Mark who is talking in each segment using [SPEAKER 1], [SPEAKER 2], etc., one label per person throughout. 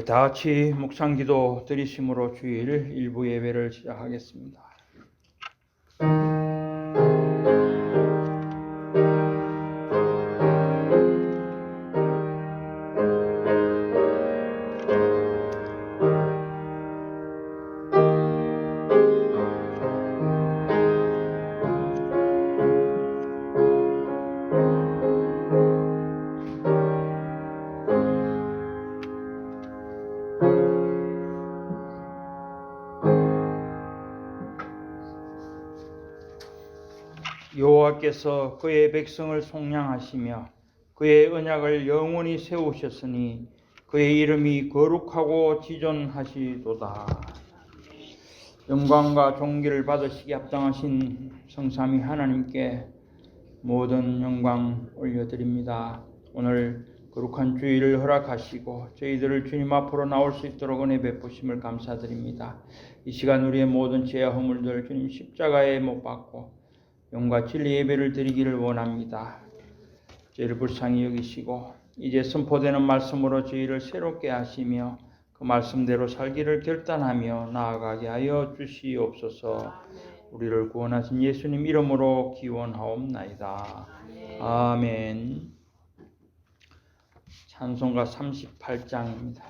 [SPEAKER 1] 다 같이 묵상기도 드리심으로 주일 일부 예배를 시작하겠습니다. 여호와께서 그의 백성을 속량하시며 그의 언약을 영원히 세우셨으니 그의 이름이 거룩하고 지존하시도다. 영광과 존귀를 받으시기 합당하신 성삼위 하나님께 모든 영광 올려드립니다. 오늘 거룩한 주일을 허락하시고 저희들을 주님 앞으로 나올 수 있도록 은혜 베푸심을 감사드립니다. 이 시간 우리의 모든 죄와 허물들 주님 십자가에 못 박고 영과 진리 예배를 드리기를 원합니다. 저희를 불쌍히 여기시고 이제 선포되는 말씀으로 저희를 새롭게 하시며 그 말씀대로 살기를 결단하며 나아가게 하여 주시옵소서. 우리를 구원하신 예수님 이름으로 기원하옵나이다. 아멘. 찬송가 38장입니다.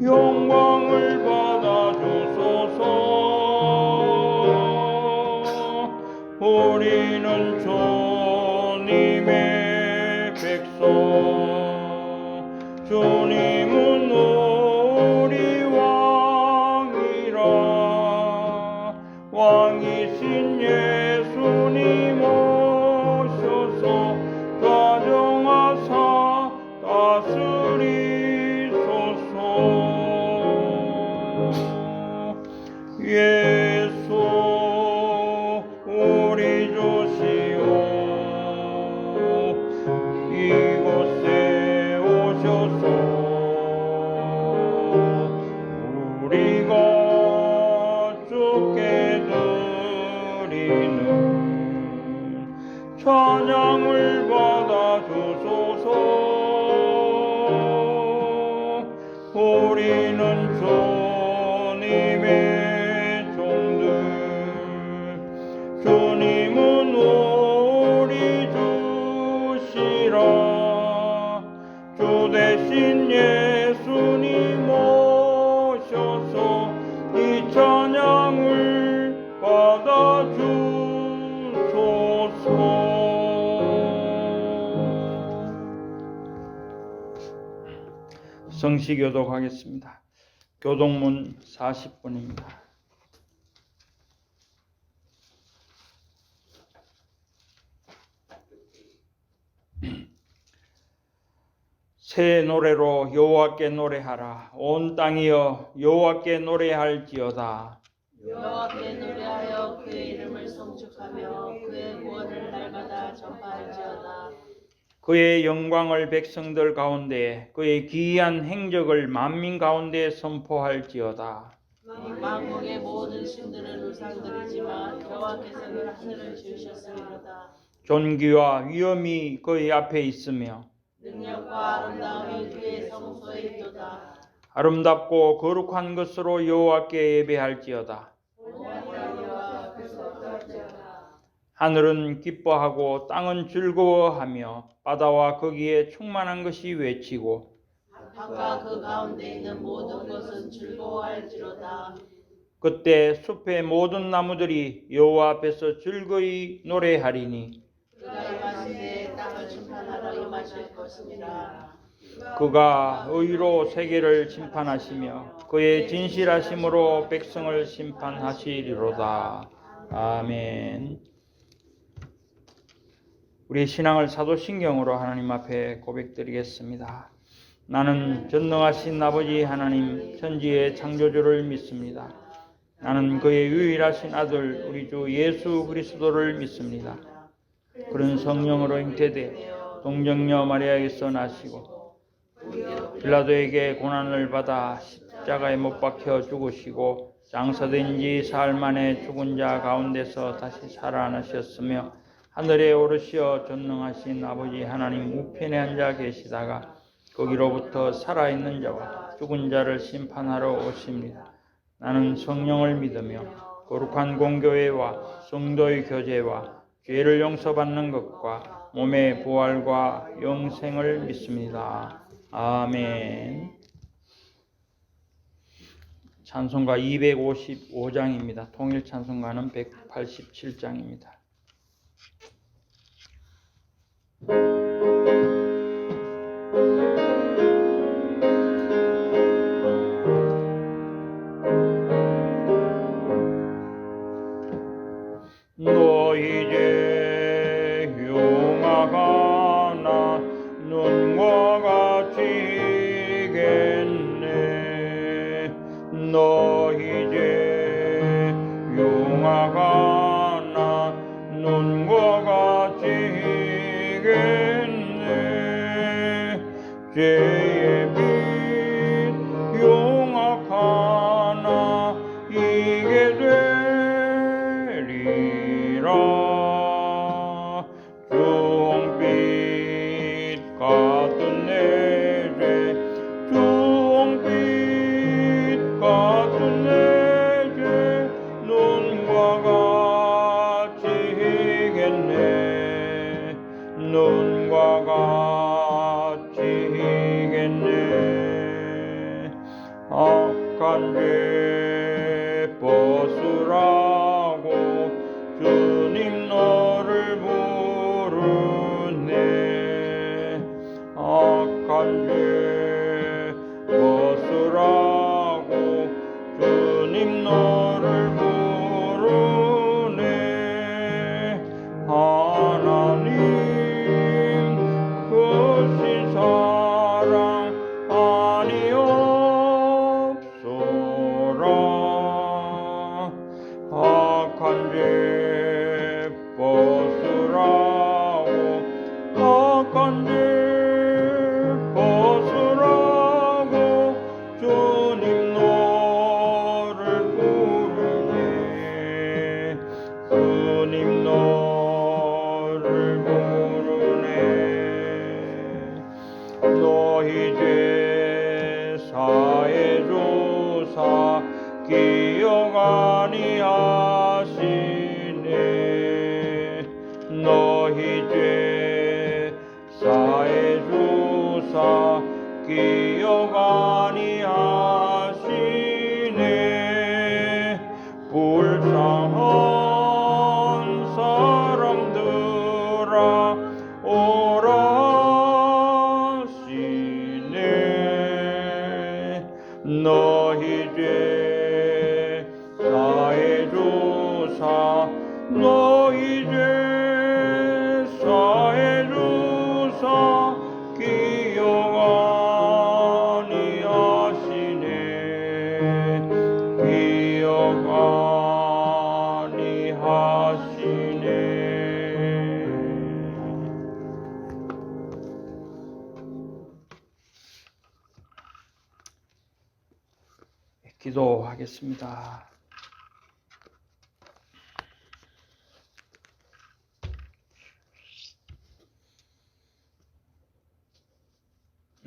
[SPEAKER 1] 영광을 받아 주소서. 우리는 주님의 백성, 주님은 우리 왕이라. 왕이신 예수님 오셔서 좌정하사 다스리소서. 예수 우리 주시오. 이곳에 오셔서 우리가 주께 드리는 찬양을 받아 주소서. 우리는 주님의 주님은 우리 주시라. 주 대신 예수님 오셔서 이 찬양을 받아 주소서. 성시교독하겠습니다. 교독문 40분입니다. 새 노래로 여호와께 노래하라. 온 땅이여 여호와께 노래할지어다.
[SPEAKER 2] 여호와께 노래하여 그의 이름을 송축하며 그의 구원을 날마다 전파할지어다.
[SPEAKER 1] 그의 영광을 백성들 가운데 그의 기이한 행적을 만민 가운데 선포할지어다.
[SPEAKER 2] 만국의 모든 신들은 우상들이지만 여호와께서는 하늘을 지으셨으리로다.
[SPEAKER 1] 존귀와 위엄이 그의 앞에 있으며
[SPEAKER 2] 능력과 아름다움이 그의 성소에 있도다.
[SPEAKER 1] 아름답고 거룩한 것으로 여호와께 예배할지어다. 하늘은 기뻐하고 땅은 즐거워하며 바다와 거기에 충만한 것이 외치고
[SPEAKER 2] 바다가 그 가운데 있는 모든 것은 즐거워할지로다.
[SPEAKER 1] 그때 숲의 모든 나무들이 여호와 앞에서 즐거이 노래하리니
[SPEAKER 2] 그가 임하시되 땅을 심판하러 임하실 것이니라.
[SPEAKER 1] 그가 의로 세계를 심판하시며 그의 진실하심으로 백성을 심판하시리로다. 아멘. 우리 신앙을 사도신경으로 하나님 앞에 고백드리겠습니다. 나는 전능하신 아버지 하나님 천지의 창조주를 믿습니다. 나는 그의 유일하신 아들 우리 주 예수 그리스도를 믿습니다. 그는 성령으로 잉태돼 동정녀 마리아에게서 나시고 빌라도에게 고난을 받아 십자가에 못 박혀 죽으시고 장사된 지 사흘 만에 죽은 자 가운데서 다시 살아나셨으며 하늘에 오르시어 전능하신 아버지 하나님 우편에 앉아 계시다가 거기로부터 살아있는 자와 죽은 자를 심판하러 오십니다. 나는 성령을 믿으며 거룩한 공교회와 성도의 교제와 죄를 용서받는 것과 몸의 부활과 영생을 믿습니다. 아멘. 찬송가 255장입니다. 통일 찬송가는 187장입니다. 너희 죄 용하거나 눈과 같이 이겠네. 너희 죄 용하거나 눈과 같이 이겠네. 죄의 빛 용악하나 이게 되리라. 주홍빛 같은 내 죄 주홍빛 같은 내 죄 눈과 같이 이겠네. 눈과 같이 이겠네. 악한 죄 벗으라고 주님 너를 부르네. 악한 죄 벗으라고 주님 너를 부르네. 하나님 크신 사랑 아니옵소라. 악한 죄 벗으라고 악한 죄 벗으라고 주님 너를 부르네. 주님 너를 부르네. 너희 죄 사해 주사 기억 아니하시네. 너희 죄 사해 주사 기억 아니하시네. 불쌍한 사람들아 오라 하시네. 너희 죄 사해 주사 너희 죄 사해 주사 기억 아니하시네. 기억 아니하시네. 기도하겠습니다.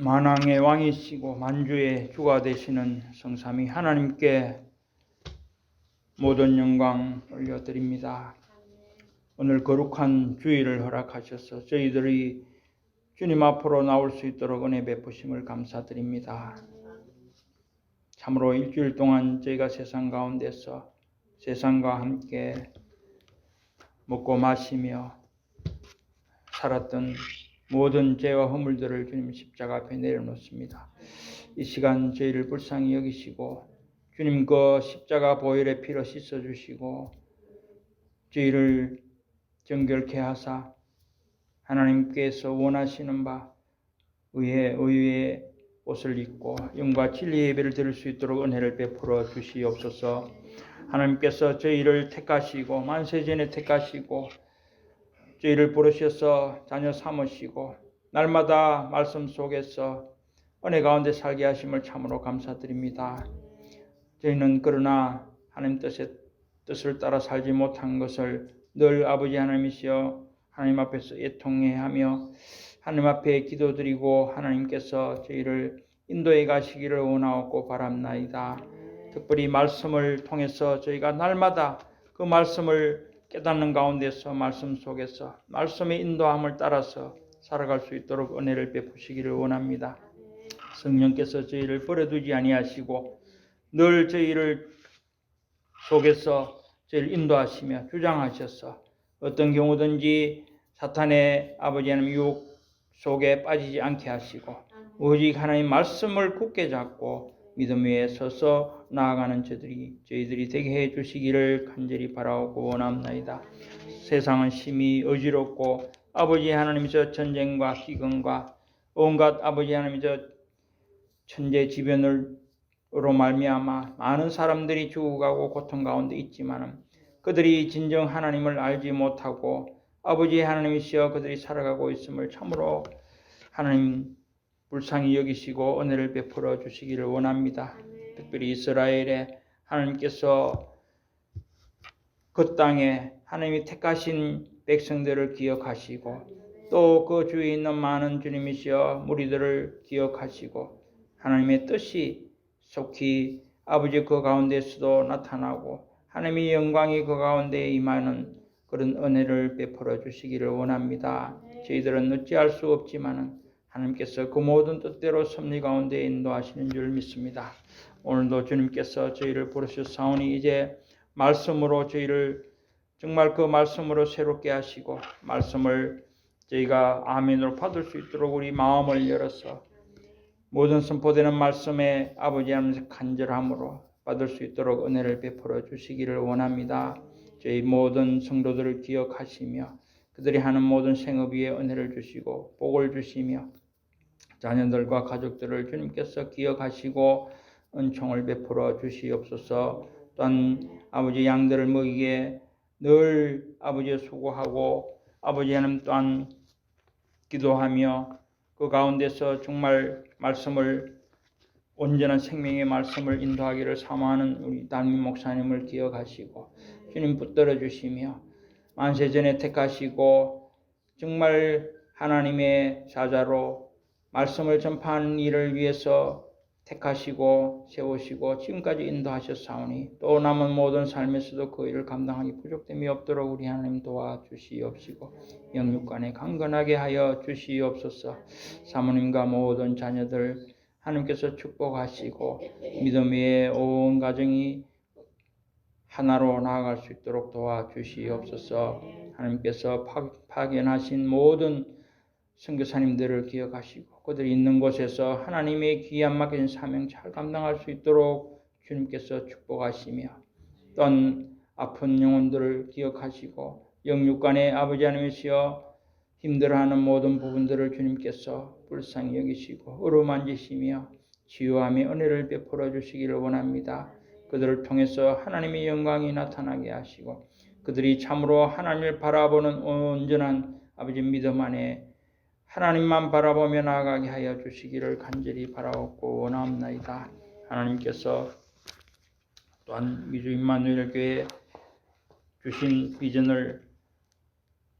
[SPEAKER 1] 만왕의 왕이시고 만주의 주가 되시는 성삼위 하나님께 모든 영광 올려드립니다. 오늘 거룩한 주일을 허락하셔서 저희들이 주님 앞으로 나올 수 있도록 은혜 베푸심을 감사드립니다. 참으로 일주일 동안 저희가 세상 가운데서 세상과 함께 먹고 마시며 살았던 모든 죄와 허물들을 주님 십자가 앞에 내려놓습니다. 이 시간 저희를 불쌍히 여기시고 주님 그 십자가 보혈의 피로 씻어주시고 저희를 정결케 하사 하나님께서 원하시는 바 의의 옷을 입고 영과 진리의 예배를 드릴 수 있도록 은혜를 베풀어 주시옵소서. 하나님께서 저희를 택하시고 만세전에 택하시고 저희를 부르셔서 자녀 삼으시고 날마다 말씀 속에서 은혜 가운데 살게 하심을 참으로 감사드립니다. 저희는 그러나 하나님 뜻을 따라 살지 못한 것을 늘 아버지 하나님이시여 하나님 앞에서 애통해하며 하나님 앞에 기도드리고 하나님께서 저희를 인도해 가시기를 원하옵고 바랍나이다. 특별히 말씀을 통해서 저희가 날마다 그 말씀을 깨닫는 가운데서 말씀 속에서 말씀의 인도함을 따라서 살아갈 수 있도록 은혜를 베푸시기를 원합니다. 성령께서 저희를 버려두지 아니하시고 늘 저희를 속에서 저희를 인도하시며 주장하셔서 어떤 경우든지 사탄의 아버지 하나님 유혹 속에 빠지지 않게 하시고 오직 하나님 말씀을 굳게 잡고 믿음 위에 서서 나아가는 저희들이 되게 해 주시기를 간절히 바라오고 원합나이다. 세상은 심히 어지럽고 아버지 하나님이서 전쟁과 기근과 온갖 아버지 하나님이서 천재지변으로 말미암아 많은 사람들이 죽어가고 고통 가운데 있지만 그들이 진정 하나님을 알지 못하고 아버지 하나님이시여 그들이 살아가고 있음을 참으로 하나님 불쌍히 여기시고 은혜를 베풀어 주시기를 원합니다. 특별히 이스라엘에 하나님께서 그 땅에 하나님이 택하신 백성들을 기억하시고 또 그 주위에 있는 많은 주님이시여 무리들을 기억하시고 하나님의 뜻이 속히 아버지 그 가운데서도 나타나고 하나님의 영광이 그 가운데 임하는 그런 은혜를 베풀어 주시기를 원합니다. 저희들은 어찌할 수 없지만 하나님께서 그 모든 뜻대로 섭리 가운데 인도하시는 줄 믿습니다. 오늘도 주님께서 저희를 부르셨사오니 이제 말씀으로 저희를 정말 그 말씀으로 새롭게 하시고 말씀을 저희가 아멘으로 받을 수 있도록 우리 마음을 열어서 모든 선포되는 말씀에 아버지 하나님의 간절함으로 받을 수 있도록 은혜를 베풀어 주시기를 원합니다. 저희 모든 성도들을 기억하시며 그들이 하는 모든 생업 위에 은혜를 주시고 복을 주시며 자녀들과 가족들을 주님께서 기억하시고 은총을 베풀어 주시옵소서. 또한 아버지 양들을 먹이기에 늘 아버지의 수고하고 아버지 하나님 또한 기도하며 그 가운데서 정말 말씀을 온전한 생명의 말씀을 인도하기를 사모하는 우리 담임 목사님을 기억하시고 주님 붙들어 주시며 만세전에 택하시고 정말 하나님의 사자로 말씀을 전파하는 일을 위해서 택하시고 세우시고 지금까지 인도하셨사오니 또 남은 모든 삶에서도 그 일을 감당하기 부족됨이 없도록 우리 하나님 도와주시옵시고 영육간에 강건하게 하여 주시옵소서. 사모님과 모든 자녀들 하나님께서 축복하시고 믿음 위에 온 가정이 하나로 나아갈 수 있도록 도와주시옵소서. 하나님께서 파견하신 모든 선교사님들을 기억하시고 그들이 있는 곳에서 하나님의 귀한 맡겨진 사명 잘 감당할 수 있도록 주님께서 축복하시며 또한 아픈 영혼들을 기억하시고 영육간의 아버지 하나님이시여 힘들어하는 모든 부분들을 주님께서 불쌍히 여기시고 어루만지시며 치유함의 은혜를 베풀어 주시기를 원합니다. 그들을 통해서 하나님의 영광이 나타나게 하시고 그들이 참으로 하나님을 바라보는 온전한 아버지 믿음 안에 하나님만 바라보며 나아가게 하여 주시기를 간절히 바라옵고 원하옵나이다. 하나님께서 또한 미주 임마누엘 교회 주신 비전을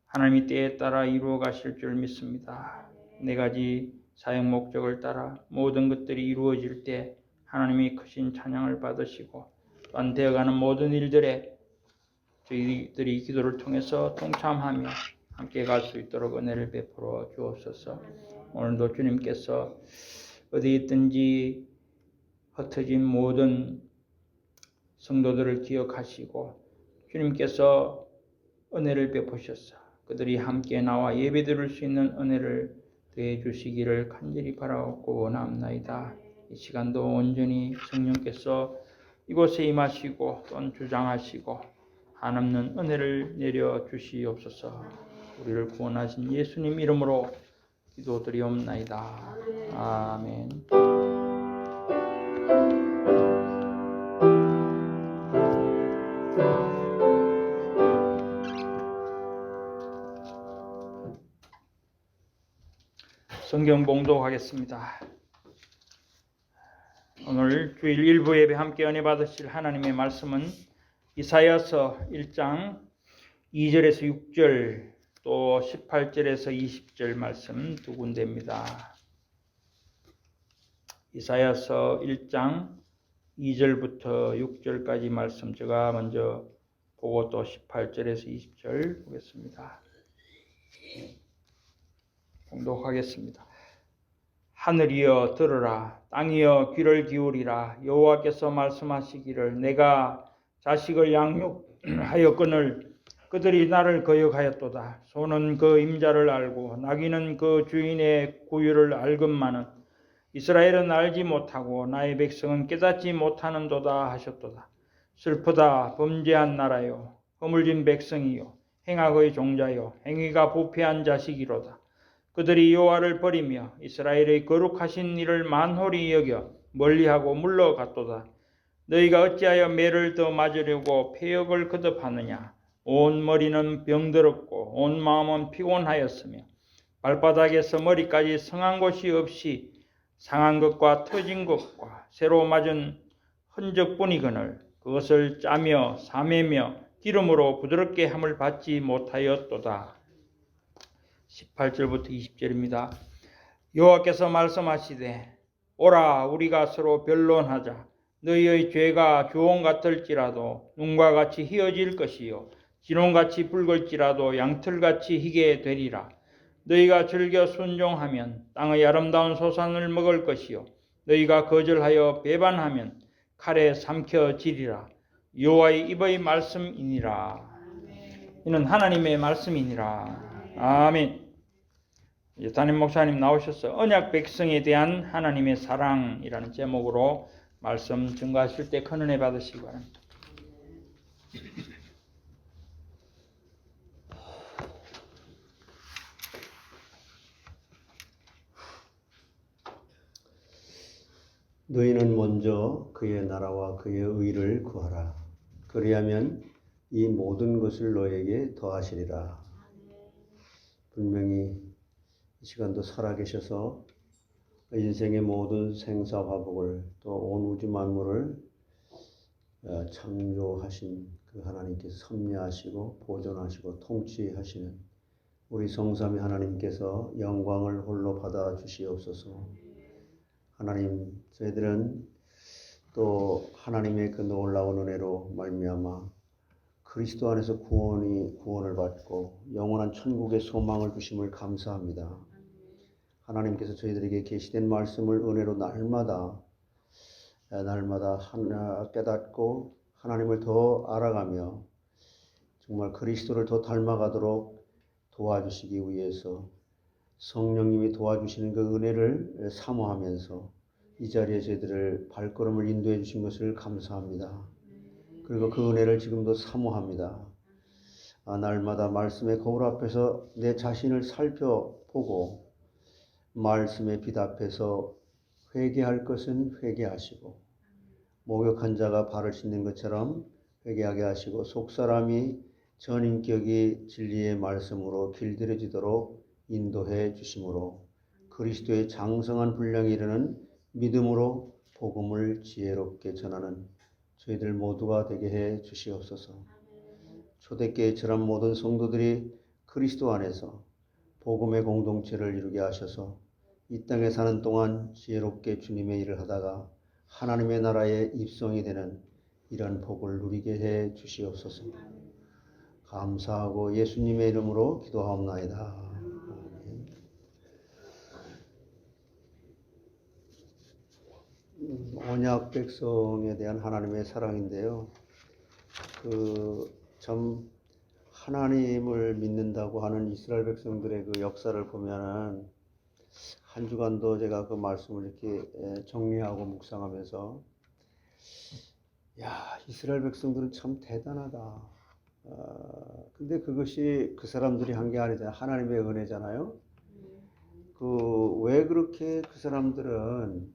[SPEAKER 1] 하나님의 때에 따라 이루어 가실 줄 믿습니다. 네 가지 사역 목적을 따라 모든 것들이 이루어질 때 하나님이 크신 찬양을 받으시고 또한 되어가는 모든 일들에 저희들이 기도를 통해서 동참하며 함께 갈 수 있도록 은혜를 베풀어 주옵소서. 오늘도 주님께서 어디 있든지 흩어진 모든 성도들을 기억하시고 주님께서 은혜를 베푸셔서 그들이 함께 나와 예배드릴 수 있는 은혜를 더해 주시기를 간절히 바라옵고 원합나이다. 이 시간도 온전히 성령께서 이곳에 임하시고 또한 주장하시고 한없는 은혜를 내려 주시옵소서. 우리를 구원하신 예수님 이름으로 기도드리옵나이다. 아멘. 성경 봉독하겠습니다. 오늘 주일 일부 예배 함께 은혜 받으실 하나님의 말씀은 이사야서 1장 2절에서 6절 또 18절에서 20절 말씀 두 군데입니다. 이사야서 1장 2절부터 6절까지 말씀 제가 먼저 보고 또 18절에서 20절 보겠습니다. 봉독하겠습니다. 하늘이여 들으라, 땅이여 귀를 기울이라. 여호와께서 말씀하시기를 내가 자식을 양육하였거늘 그들이 나를 거역하였도다. 소는 그 임자를 알고 나귀는 그 주인의 구유를 알건만은 이스라엘은 알지 못하고 나의 백성은 깨닫지 못하는도다 하셨도다. 슬프다 범죄한 나라요, 허물진 백성이요, 행악의 종자요, 행위가 부패한 자식이로다. 그들이 여호와를 버리며 이스라엘의 거룩하신 이를 만홀히 여겨 멀리하고 물러갔도다. 너희가 어찌하여 매를 더 맞으려고 폐역을 거듭하느냐. 온 머리는 병들었고 온 마음은 피곤하였으며 발바닥에서 머리까지 성한 곳이 없이 상한 것과 터진 것과 새로 맞은 흔적뿐이거늘 그것을 짜며 사매며 기름으로 부드럽게 함을 받지 못하였도다. 18절부터 20절입니다. 여호와께서 말씀하시되 오라 우리가 서로 변론하자. 너희의 죄가 주홍 같을지라도 눈과 같이 희어질 것이요 진홍같이 붉을지라도 양털같이 희게 되리라. 너희가 즐겨 순종하면 땅의 아름다운 소산을 먹을 것이요 너희가 거절하여 배반하면 칼에 삼켜지리라. 여호와의 입의 말씀이니라. 이는 하나님의 말씀이니라. 아멘. 이제 담임 목사님 나오셔서 언약 백성에 대한 하나님의 사랑이라는 제목으로 말씀 증거하실 때 큰 은혜 받으시기 바랍니다.
[SPEAKER 3] 너희는 먼저 그의 나라와 그의 의를 구하라. 그리하면 이 모든 것을 너에게 더하시리라. 분명히 이 시간도 살아계셔서 인생의 모든 생사화복을 또 온 우주 만물을 창조하신 그 하나님께서 섭리하시고 보존하시고 통치하시는 우리 성삼위 하나님께서 영광을 홀로 받아 주시옵소서. 하나님, 저희들은 또 하나님의 그 놀라운 은혜로 말미암아 그리스도 안에서 구원을 받고 영원한 천국의 소망을 주심을 감사합니다. 하나님께서 저희들에게 계시된 말씀을 은혜로 날마다 깨닫고 하나님을 더 알아가며 정말 그리스도를 더 닮아가도록 도와주시기 위해서 성령님이 도와주시는 그 은혜를 사모하면서 이 자리에 저희들을 발걸음을 인도해 주신 것을 감사합니다. 그리고 그 은혜를 지금도 사모합니다. 날마다 말씀의 거울 앞에서 내 자신을 살펴보고 말씀의 빛 앞에서 회개할 것은 회개하시고 목욕한 자가 발을 씻는 것처럼 회개하게 하시고 속사람이 전인격이 진리의 말씀으로 길들여지도록 인도해 주심으로 그리스도의 장성한 분량에 이르는 믿음으로 복음을 지혜롭게 전하는 저희들 모두가 되게 해 주시옵소서. 초대교회 처럼 모든 성도들이 그리스도 안에서 복음의 공동체를 이루게 하셔서 이 땅에 사는 동안 지혜롭게 주님의 일을 하다가 하나님의 나라의 입성이 되는 이런 복을 누리게 해 주시옵소서. 감사하고 예수님의 이름으로 기도하옵나이다. 언약 백성에 대한 하나님의 사랑인데요. 참 하나님을 믿는다고 하는 이스라엘 백성들의 그 역사를 보면은 한 주간도 제가 그 말씀을 이렇게 정리하고 묵상하면서 야, 이스라엘 백성들은 참 대단하다. 근데 그것이 그 사람들이 한 게 아니잖아요. 하나님의 은혜잖아요. 왜 그렇게 그 사람들은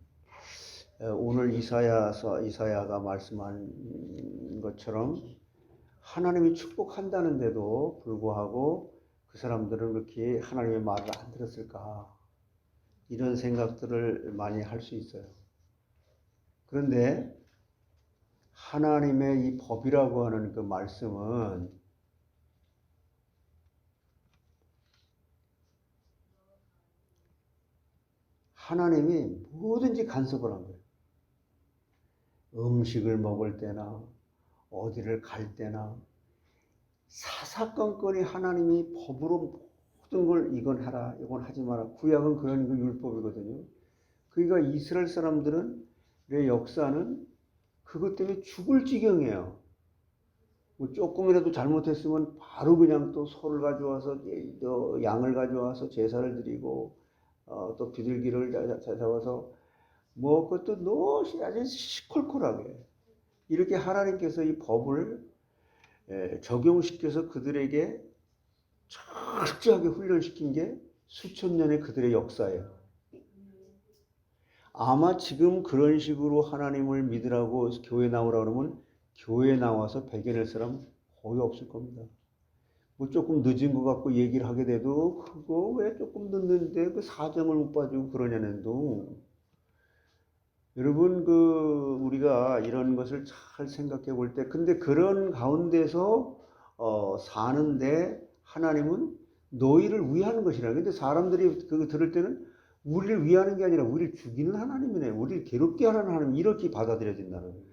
[SPEAKER 3] 오늘 이사야가 말씀한 것처럼 하나님이 축복한다는데도 불구하고 그 사람들은 그렇게 하나님의 말을 안 들었을까? 이런 생각들을 많이 할 수 있어요. 그런데 하나님의 이 법이라고 하는 그 말씀은 하나님이 뭐든지 간섭을 한 거예요. 음식을 먹을 때나 어디를 갈 때나 사사건건이 하나님이 법으로 모든 걸 이건 하라, 이건 하지 마라. 구약은 그런 거 율법이거든요. 그러니까 이스라엘 사람들은 내 역사는 그것 때문에 죽을 지경이에요. 뭐 조금이라도 잘못했으면 바로 그냥 또 소를 가져와서 또 양을 가져와서 제사를 드리고 또 비둘기를 잡아서 뭐 그것도 너무 아주 시콜콜하게 이렇게 하나님께서 이 법을 적용시켜서 그들에게 철저하게 훈련시킨 게 수천 년의 그들의 역사예요. 아마 지금 그런 식으로 하나님을 믿으라고 교회 나오라고 그러면 교회 나와서 배겨낼 사람 거의 없을 겁니다. 뭐 조금 늦은 것 같고 얘기를 하게 돼도 그거 왜 조금 늦는데 그 사정을 못 봐주고 그러냐는도 여러분 우리가 이런 것을 잘 생각해 볼 때 근데 그런 가운데서 사는데 하나님은 너희를 위하는 것이라. 근데 사람들이 그거 들을 때는 우리를 위하는 게 아니라 우리를 죽이는 하나님이네. 우리를 괴롭게 하는 하나님 이렇게 받아들여진다는 거예요.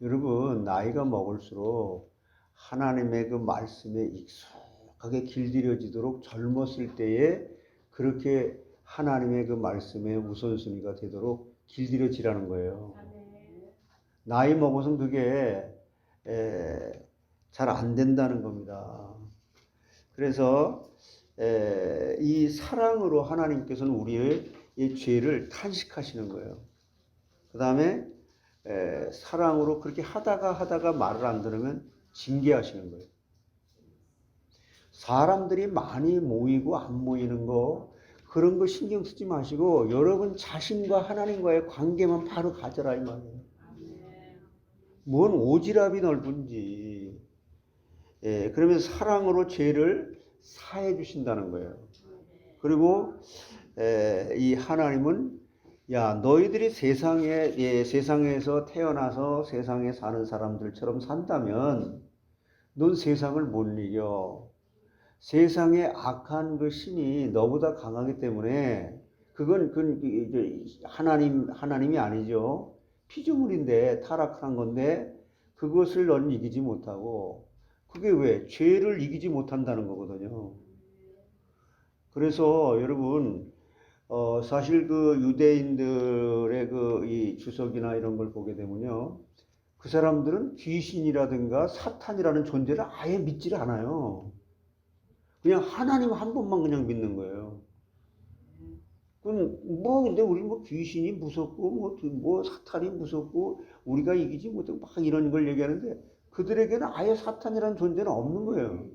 [SPEAKER 3] 여러분 나이가 먹을수록 하나님의 그 말씀에 익숙하게 길들여지도록 젊었을 때에 그렇게 하나님의 그 말씀의 우선순위가 되도록 길들여지라는 거예요. 나이 먹어서는 그게 잘 안 된다는 겁니다. 그래서 이 사랑으로 하나님께서는 우리의 이 죄를 탄식하시는 거예요. 그 다음에 사랑으로 그렇게 하다가 말을 안 들으면 징계하시는 거예요. 사람들이 많이 모이고 안 모이는 거 그런 거 신경 쓰지 마시고 여러분 자신과 하나님과의 관계만 바로 가져라 이 말이에요. 뭔 오지랖이 넓은지. 그러면서 사랑으로 죄를 사해 주신다는 거예요. 그리고 이 하나님은 야 너희들이 세상에서 태어나서 세상에 사는 사람들처럼 산다면 넌 세상을 못 이겨. 세상의 악한 그 신이 너보다 강하기 때문에 그건 하나님이 아니죠. 피조물인데 타락한 건데 그것을 넌 이기지 못하고 그게 왜? 죄를 이기지 못한다는 거거든요. 그래서 여러분 사실 그 유대인들의 이 주석이나 이런 걸 보게 되면요. 그 사람들은 귀신이라든가 사탄이라는 존재를 아예 믿지를 않아요. 그냥 하나님 한 분만 그냥 믿는 거예요. 근데 우리 귀신이 무섭고 뭐 사탄이 무섭고 우리가 이기지 못하고 막 이런 걸 얘기하는데 그들에게는 아예 사탄이라는 존재는 없는 거예요.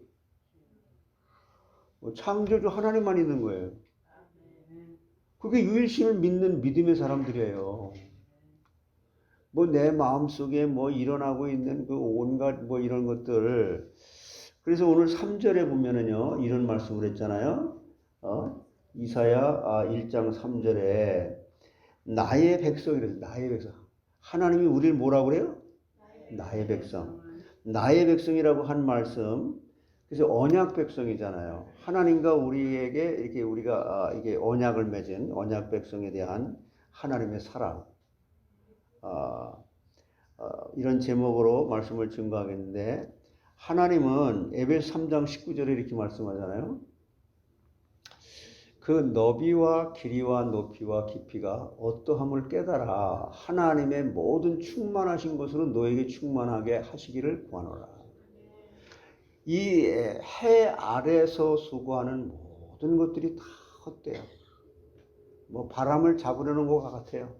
[SPEAKER 3] 창조주 하나님만 있는 거예요. 그게 유일신을 믿는 믿음의 사람들이에요. 내 마음속에 일어나고 있는 그 온갖 이런 것들. 그래서 오늘 3절에 보면은요, 이런 말씀을 했잖아요. 이사야 1장 3절에 나의 백성이래요. 나의 백성. 하나님이 우리를 뭐라고 그래요? 나의 백성. 나의 백성이라고 한 말씀. 그래서 언약 백성이잖아요. 하나님과 우리에게 이렇게 우리가 이게 언약을 맺은 언약 백성에 대한 하나님의 사랑. 이런 제목으로 말씀을 증거하겠는데 하나님은 에베소 3장 19절에 이렇게 말씀하잖아요. 그 너비와 길이와 높이와 깊이가 어떠함을 깨달아 하나님의 모든 충만하신 것으로 너에게 충만하게 하시기를 구하노라. 이 해 아래서 수고하는 모든 것들이 다 헛돼요. 바람을 잡으려는 것 같아요.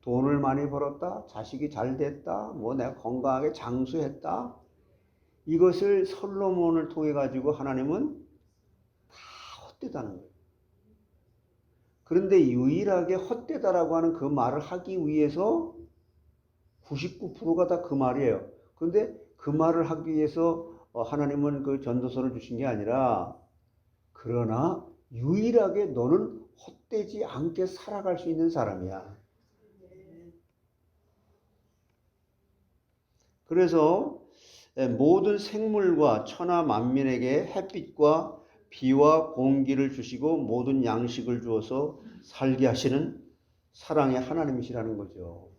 [SPEAKER 3] 돈을 많이 벌었다, 자식이 잘 됐다, 내가 건강하게 장수했다. 이것을 솔로몬을 통해 가지고 하나님은 다 헛되다는 거예요. 그런데 유일하게 헛되다라고 하는 그 말을 하기 위해서 99%가 다 그 말이에요. 그런데 그 말을 하기 위해서 하나님은 그 전도서를 주신 게 아니라, 그러나 유일하게 너는 헛되지 않게 살아갈 수 있는 사람이야. 그래서 모든 생물과 천하 만민에게 햇빛과 비와 공기를 주시고 모든 양식을 주어서 살게 하시는 사랑의 하나님이시라는 거죠.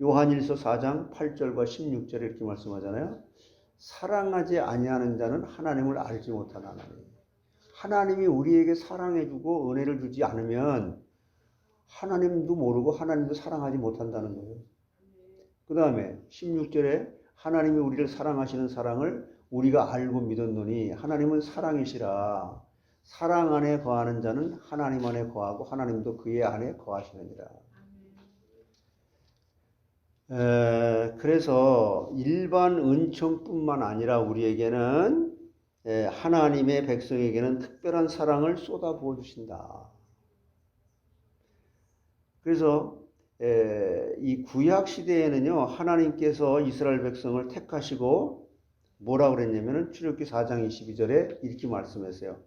[SPEAKER 3] 요한일서 4장 8절과 16절에 이렇게 말씀하잖아요. 사랑하지 아니하는 자는 하나님을 알지 못하는 하나님. 하나님이 우리에게 사랑해주고 은혜를 주지 않으면 하나님도 모르고 하나님도 사랑하지 못한다는 거예요. 그 다음에 16절에 하나님이 우리를 사랑하시는 사랑을 우리가 알고 믿었노니 하나님은 사랑이시라. 사랑 안에 거하는 자는 하나님 안에 거하고 하나님도 그의 안에 거하시느니라. 그래서 일반 은총뿐만 아니라 우리에게는 하나님의 백성에게는 특별한 사랑을 쏟아부어 주신다. 그래서 이 구약 시대에는요, 하나님께서 이스라엘 백성을 택하시고 뭐라고 그랬냐면은 출애굽기 4장 22절에 이렇게 말씀했어요.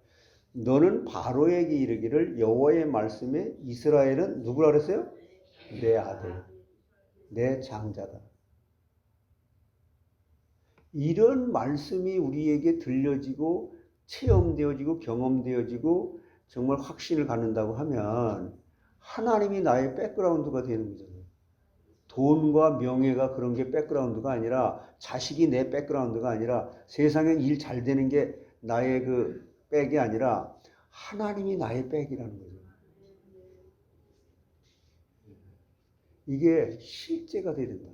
[SPEAKER 3] 너는 바로에게 이르기를 여호와의 말씀에 이스라엘은 누구라 그랬어요? 내 아들, 내 장자다. 이런 말씀이 우리에게 들려지고 체험되어지고 경험되어지고 정말 확신을 갖는다고 하면 하나님이 나의 백그라운드가 되는 거잖아요. 돈과 명예가 그런 게 백그라운드가 아니라, 자식이 내 백그라운드가 아니라, 세상에 일 잘 되는 게 나의 그 백이 아니라 하나님이 나의 백이라는 거죠. 이게 실제가 돼야 된다.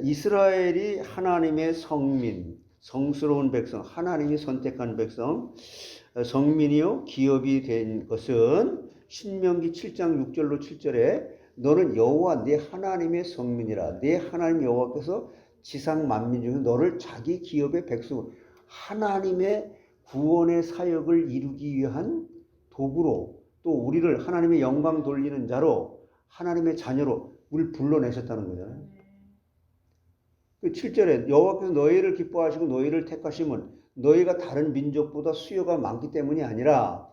[SPEAKER 3] 이스라엘이 하나님의 성민, 성스러운 백성, 하나님이 선택한 백성, 성민이요 기업이 된 것은 신명기 7장 6절로 7절에 너는 여호와 네 하나님의 성민이라. 네 하나님 여호와께서 지상 만민 중에 너를 자기 기업의 백성으로, 하나님의 구원의 사역을 이루기 위한 도구로, 또 우리를 하나님의 영광 돌리는 자로, 하나님의 자녀로 우리를 불러내셨다는 거잖아요. 그 7절에 여호와께서 너희를 기뻐하시고 너희를 택하심은 너희가 다른 민족보다 수요가 많기 때문이 아니라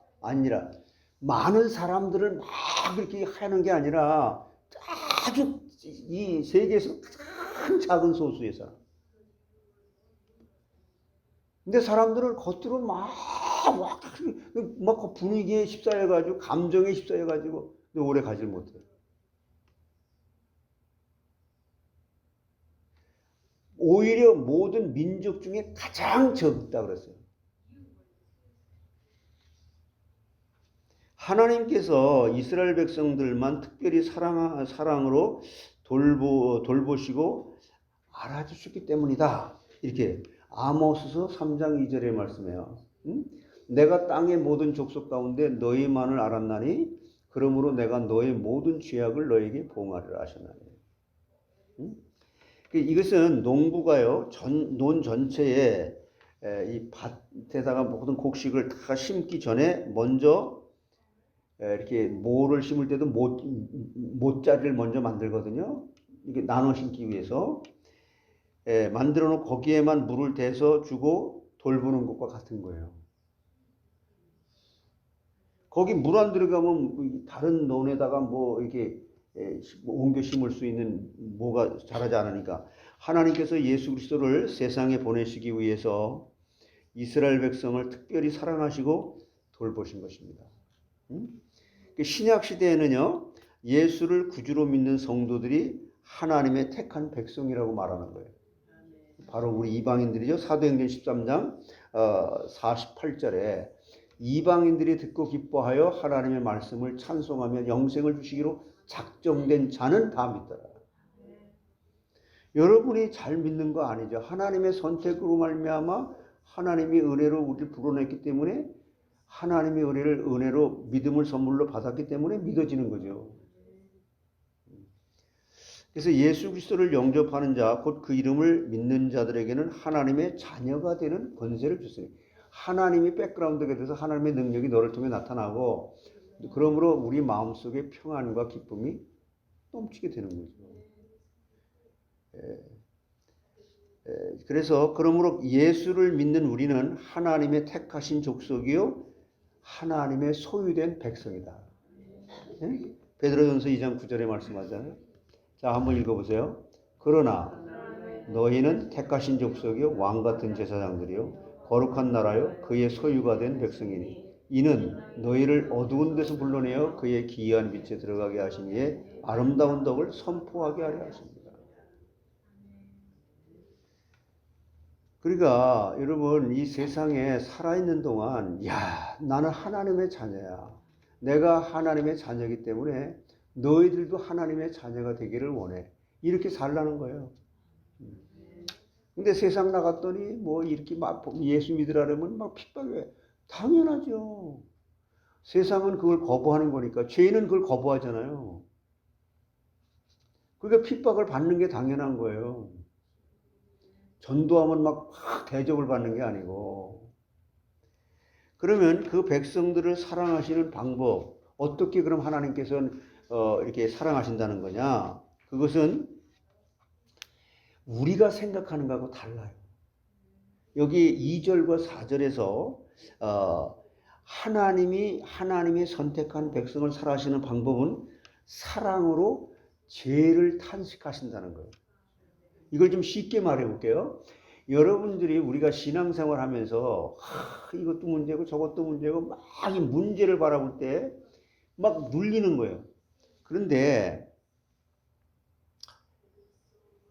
[SPEAKER 3] 많은 사람들을 막 그렇게 하는 게 아니라 아주 이 세계에서 가장 작은 소수의 사람. 근데 사람들은 겉으로 막 분위기에 휩싸여가지고, 감정에 휩싸여가지고 오래 가질 못해요. 오히려 모든 민족 중에 가장 적다 그랬어요. 하나님께서 이스라엘 백성들만 특별히 사랑으로 돌보시고 알아주셨기 때문이다. 이렇게 아모스서 3장 2절에 말씀해요. 내가 땅의 모든 족속 가운데 너희만을 알았나니 그러므로 내가 너의 모든 죄악을 너에게 보응하리라 하셨나니. 이것은 농부가요, 논 전체에 이 밭에다가 모든 곡식을 다 심기 전에 먼저 이렇게 모를 심을 때도 모자리를 먼저 만들거든요. 이게 나눠 심기 위해서 만들어 놓고 거기에만 물을 대서 주고 돌보는 것과 같은 거예요. 거기 물 안 들어가면 다른 논에다가 뭐 이렇게 옮겨 심을 수 있는 뭐가 자라지 않으니까, 하나님께서 예수 그리스도를 세상에 보내시기 위해서 이스라엘 백성을 특별히 사랑하시고 돌보신 것입니다. 신약 시대에는요, 예수를 구주로 믿는 성도들이 하나님의 택한 백성이라고 말하는 거예요. 바로 우리 이방인들이죠. 사도행전 13장 48절에 이방인들이 듣고 기뻐하여 하나님의 말씀을 찬송하며 영생을 주시기로 작정된 자는 다 믿더라. 여러분이 잘 믿는 거 아니죠. 하나님의 선택으로 말미암아 하나님이 은혜로 우리를 불러냈기 때문에, 하나님의 은혜로 믿음을 선물로 받았기 때문에 믿어지는 거죠. 그래서 예수 그리스도를 영접하는 자, 곧 그 이름을 믿는 자들에게는 하나님의 자녀가 되는 권세를 줬어요. 하나님이 백그라운드가 돼서 하나님의 능력이 너를 통해 나타나고, 그러므로 우리 마음속에 평안과 기쁨이 넘치게 되는 거죠. 그래서 그러므로 예수를 믿는 우리는 하나님의 택하신 족속이요 하나님의 소유된 백성이다. 베드로전서 2장 9절에 말씀하잖아요. 자, 한번 읽어보세요. 그러나 너희는 택하신 족속이요 왕같은 제사장들이요 거룩한 나라요 그의 소유가 된 백성이니 이는 너희를 어두운 데서 불러내어 그의 기이한 빛에 들어가게 하시니에 아름다운 덕을 선포하게 하려 하십니다. 그러니까 여러분 이 세상에 살아있는 동안 나는 하나님의 자녀야. 내가 하나님의 자녀이기 때문에 너희들도 하나님의 자녀가 되기를 원해. 이렇게 살라는 거예요. 근데 세상 나갔더니 뭐 이렇게 막 예수 믿으라면 막 핍박해. 당연하죠. 세상은 그걸 거부하는 거니까. 죄인은 그걸 거부하잖아요. 그러니까 핍박을 받는 게 당연한 거예요. 전도하면 막 대접을 받는 게 아니고. 그러면 그 백성들을 사랑하시는 방법, 어떻게 그럼 하나님께서는 이렇게 사랑하신다는 거냐? 그것은 우리가 생각하는 것하고 달라요. 여기 2절과 4절에서 하나님이 선택한 백성을 사랑하시는 방법은 사랑으로 죄를 탄식하신다는 거예요. 이걸 좀 쉽게 말해 볼게요. 여러분들이 우리가 신앙생활 하면서 이것도 문제고 저것도 문제고 막 이 문제를 바라볼 때 막 눌리는 거예요. 그런데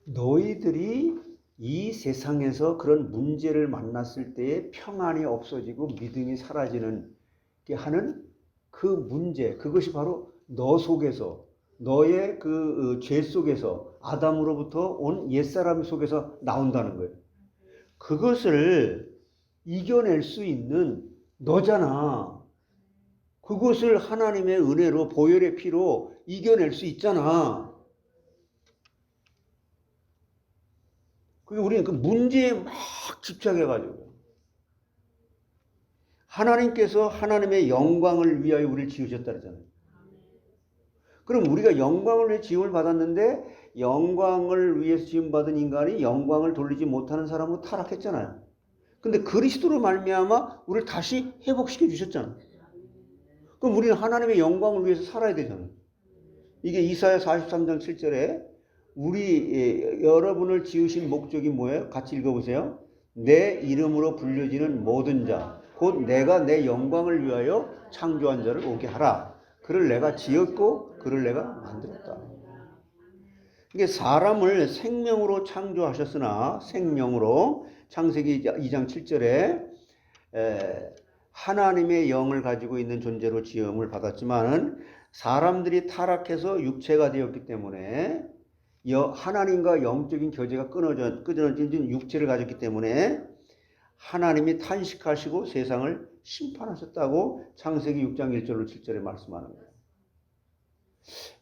[SPEAKER 3] 너희들이 이 세상에서 그런 문제를 만났을 때에 평안이 없어지고 믿음이 사라지는 게 하는 그 문제, 그것이 바로 너 속에서 너의 그 죄 속에서 아담으로부터 온 옛사람 속에서 나온다는 거예요. 그것을 이겨낼 수 있는 너잖아. 그것을 하나님의 은혜로 보혈의 피로 이겨낼 수 있잖아. 그러니까 우리는 그 문제에 막 집착해가지고 하나님께서 하나님의 영광을 위하여 우리를 지으셨다 그러잖아요. 그럼 우리가 영광을 위해 지음을 받았는데 영광을 위해서 지음받은 인간이 영광을 돌리지 못하는 사람으로 타락했잖아요. 근데 그리스도로 말미암아 우리를 다시 회복시켜 주셨잖아요. 그럼 우리는 하나님의 영광을 위해서 살아야 되잖아요. 이게 이사야 43장 7절에 여러분을 지으신 목적이 뭐예요? 같이 읽어보세요. 내 이름으로 불려지는 모든 자, 곧 내가 내 영광을 위하여 창조한 자를 오게 하라. 그를 내가 지었고 그를 내가 만들었다. 이게 사람을 생명으로 창조하셨으나 생명으로 창세기 2장 7절에 하나님의 영을 가지고 있는 존재로 지음을 받았지만은 사람들이 타락해서 육체가 되었기 때문에 하나님과 영적인 교제가 끊어진 육체를 가졌기 때문에 하나님이 탄식하시고 세상을 심판하셨다고 창세기 6장 1절로 7절에 말씀하는 거예요.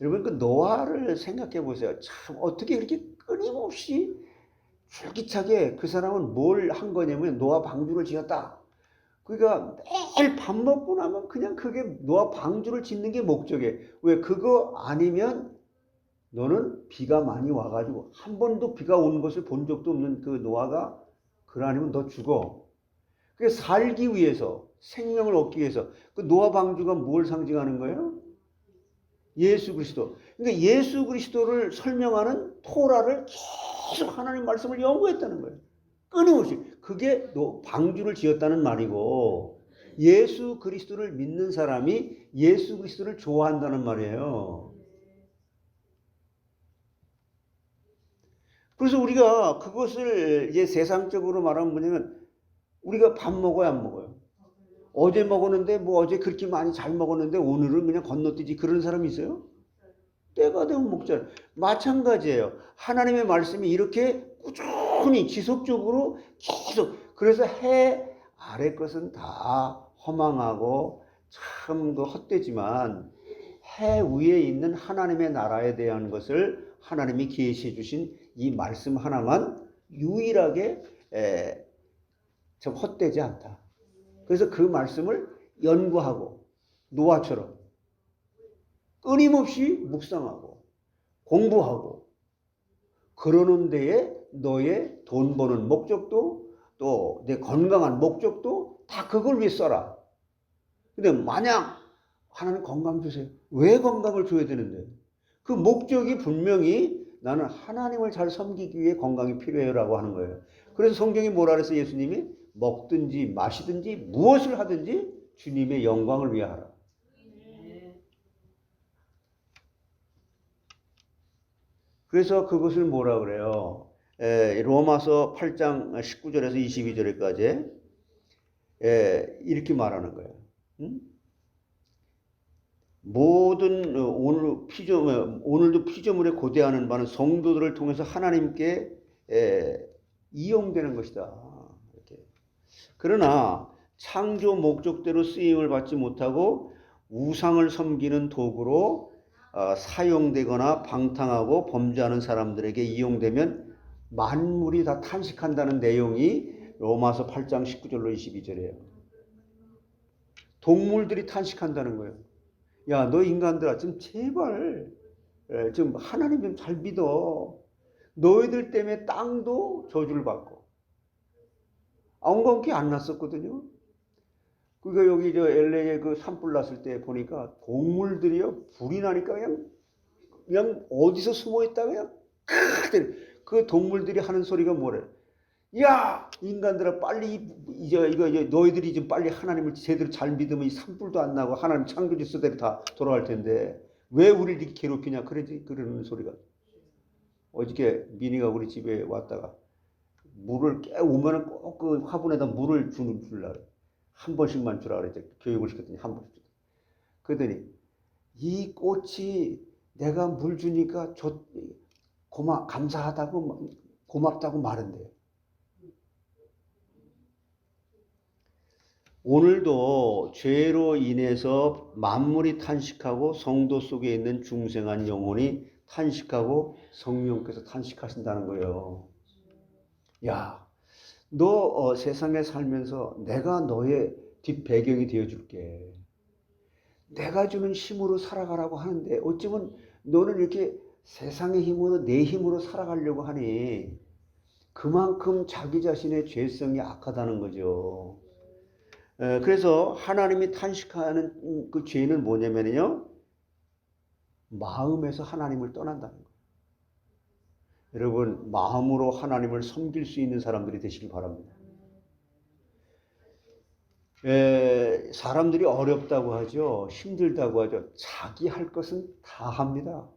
[SPEAKER 3] 여러분 그 노아를 생각해 보세요. 참 어떻게 그렇게 끊임없이 줄기차게 그 사람은 뭘 한 거냐면 노아 방주를 지었다. 그러니까 매일 밥 먹고 나면 그냥 그게 노아 방주를 짓는 게 목적이에요. 왜? 그거 아니면 너는 비가 많이 와가지고 한 번도 비가 온 것을 본 적도 없는 그 노아가 그거 아니면 너 죽어. 그게 살기 위해서 생명을 얻기 위해서 그 노아 방주가 뭘 상징하는 거예요? 예수 그리스도. 그러니까 예수 그리스도를 설명하는 토라를 계속 하나님 말씀을 연구했다는 거예요. 끊임없이. 그게 방주를 지었다는 말이고 예수 그리스도를 믿는 사람이 예수 그리스도를 좋아한다는 말이에요. 그래서 우리가 그것을 이제 세상적으로 말하면 뭐냐면 우리가 밥 먹어요, 안 먹어요? 어제 먹었는데 뭐 어제 그렇게 많이 잘 먹었는데 오늘은 그냥 건너뛰지 그런 사람이 있어요? 때가 되면 먹잖아요. 마찬가지예요. 하나님의 말씀이 이렇게 꾸준히 지속적으로 계속 그래서 해 아래 것은 다 허망하고 참 그 헛되지만 해 위에 있는 하나님의 나라에 대한 것을 하나님이 계시해 주신 이 말씀 하나만 유일하게 좀 헛되지 않다. 그래서 그 말씀을 연구하고 노아처럼 끊임없이 묵상하고 공부하고 그러는 데에 너의 돈 버는 목적도 또 내 건강한 목적도 다 그걸 위해 써라. 근데 만약 하나님 건강 주세요. 왜 건강을 줘야 되는데? 그 목적이 분명히 나는 하나님을 잘 섬기기 위해 건강이 필요해요라고 하는 거예요. 그래서 성경이 뭐라 그랬어요? 예수님이 먹든지 마시든지 무엇을 하든지 주님의 영광을 위해 하라. 그래서 그것을 뭐라 그래요? 로마서 8장 19절에서 22절까지 이렇게 말하는 거예요. 모든 오늘도 피조물에 고대하는 바는 성도들을 통해서 하나님께 이용되는 것이다. 이렇게. 그러나 창조 목적대로 쓰임을 받지 못하고 우상을 섬기는 도구로 사용되거나 방탕하고 범죄하는 사람들에게 이용되면 만물이 다 탄식한다는 내용이 로마서 8장 19절로 22절이에요. 동물들이 탄식한다는 거예요. 야, 너 인간들아, 좀 제발 좀 하나님 좀 잘 믿어. 너희들 때문에 땅도 저주를 받고 엉겅퀴 안 났었거든요. 그러니까 여기 저 LA에 그 산불 났을 때 보니까 동물들이요 불이 나니까 그냥 어디서 숨어 있다가 그냥 그 동물들이 하는 소리가 뭐래? 야, 인간들아, 빨리 이거 너희들이 좀 빨리 하나님을 제대로 잘 믿으면 이 산불도 안 나고 하나님 창조 질서대로 다 돌아갈 텐데 왜 우리를 이렇게 괴롭히냐? 그러는 소리가. 어저께 민희가 우리 집에 왔다가 물을 오면은 꼭 그 화분에다 물을 주려고 그래. 한 번씩만 주라 그랬지. 교육을 시켰더니 한 번씩. 그러더니 이 꽃이 내가 물 주니까 감사하다고 고맙다고 말한대요. 오늘도 죄로 인해서 만물이 탄식하고 성도 속에 있는 중생한 영혼이 탄식하고 성령께서 탄식하신다는 거예요. 야, 너 세상에 살면서 내가 너의 뒷배경이 되어줄게. 내가 주는 힘으로 살아가라고 하는데 어쩌면 너는 이렇게 세상의 힘으로 내 힘으로 살아가려고 하니 그만큼 자기 자신의 죄성이 악하다는 거죠. 그래서 하나님이 탄식하는 그 죄는 뭐냐면요, 마음에서 하나님을 떠난다는 거예요. 여러분, 마음으로 하나님을 섬길 수 있는 사람들이 되시길 바랍니다. 사람들이 어렵다고 하죠. 힘들다고 하죠. 자기 할 것은 다 합니다.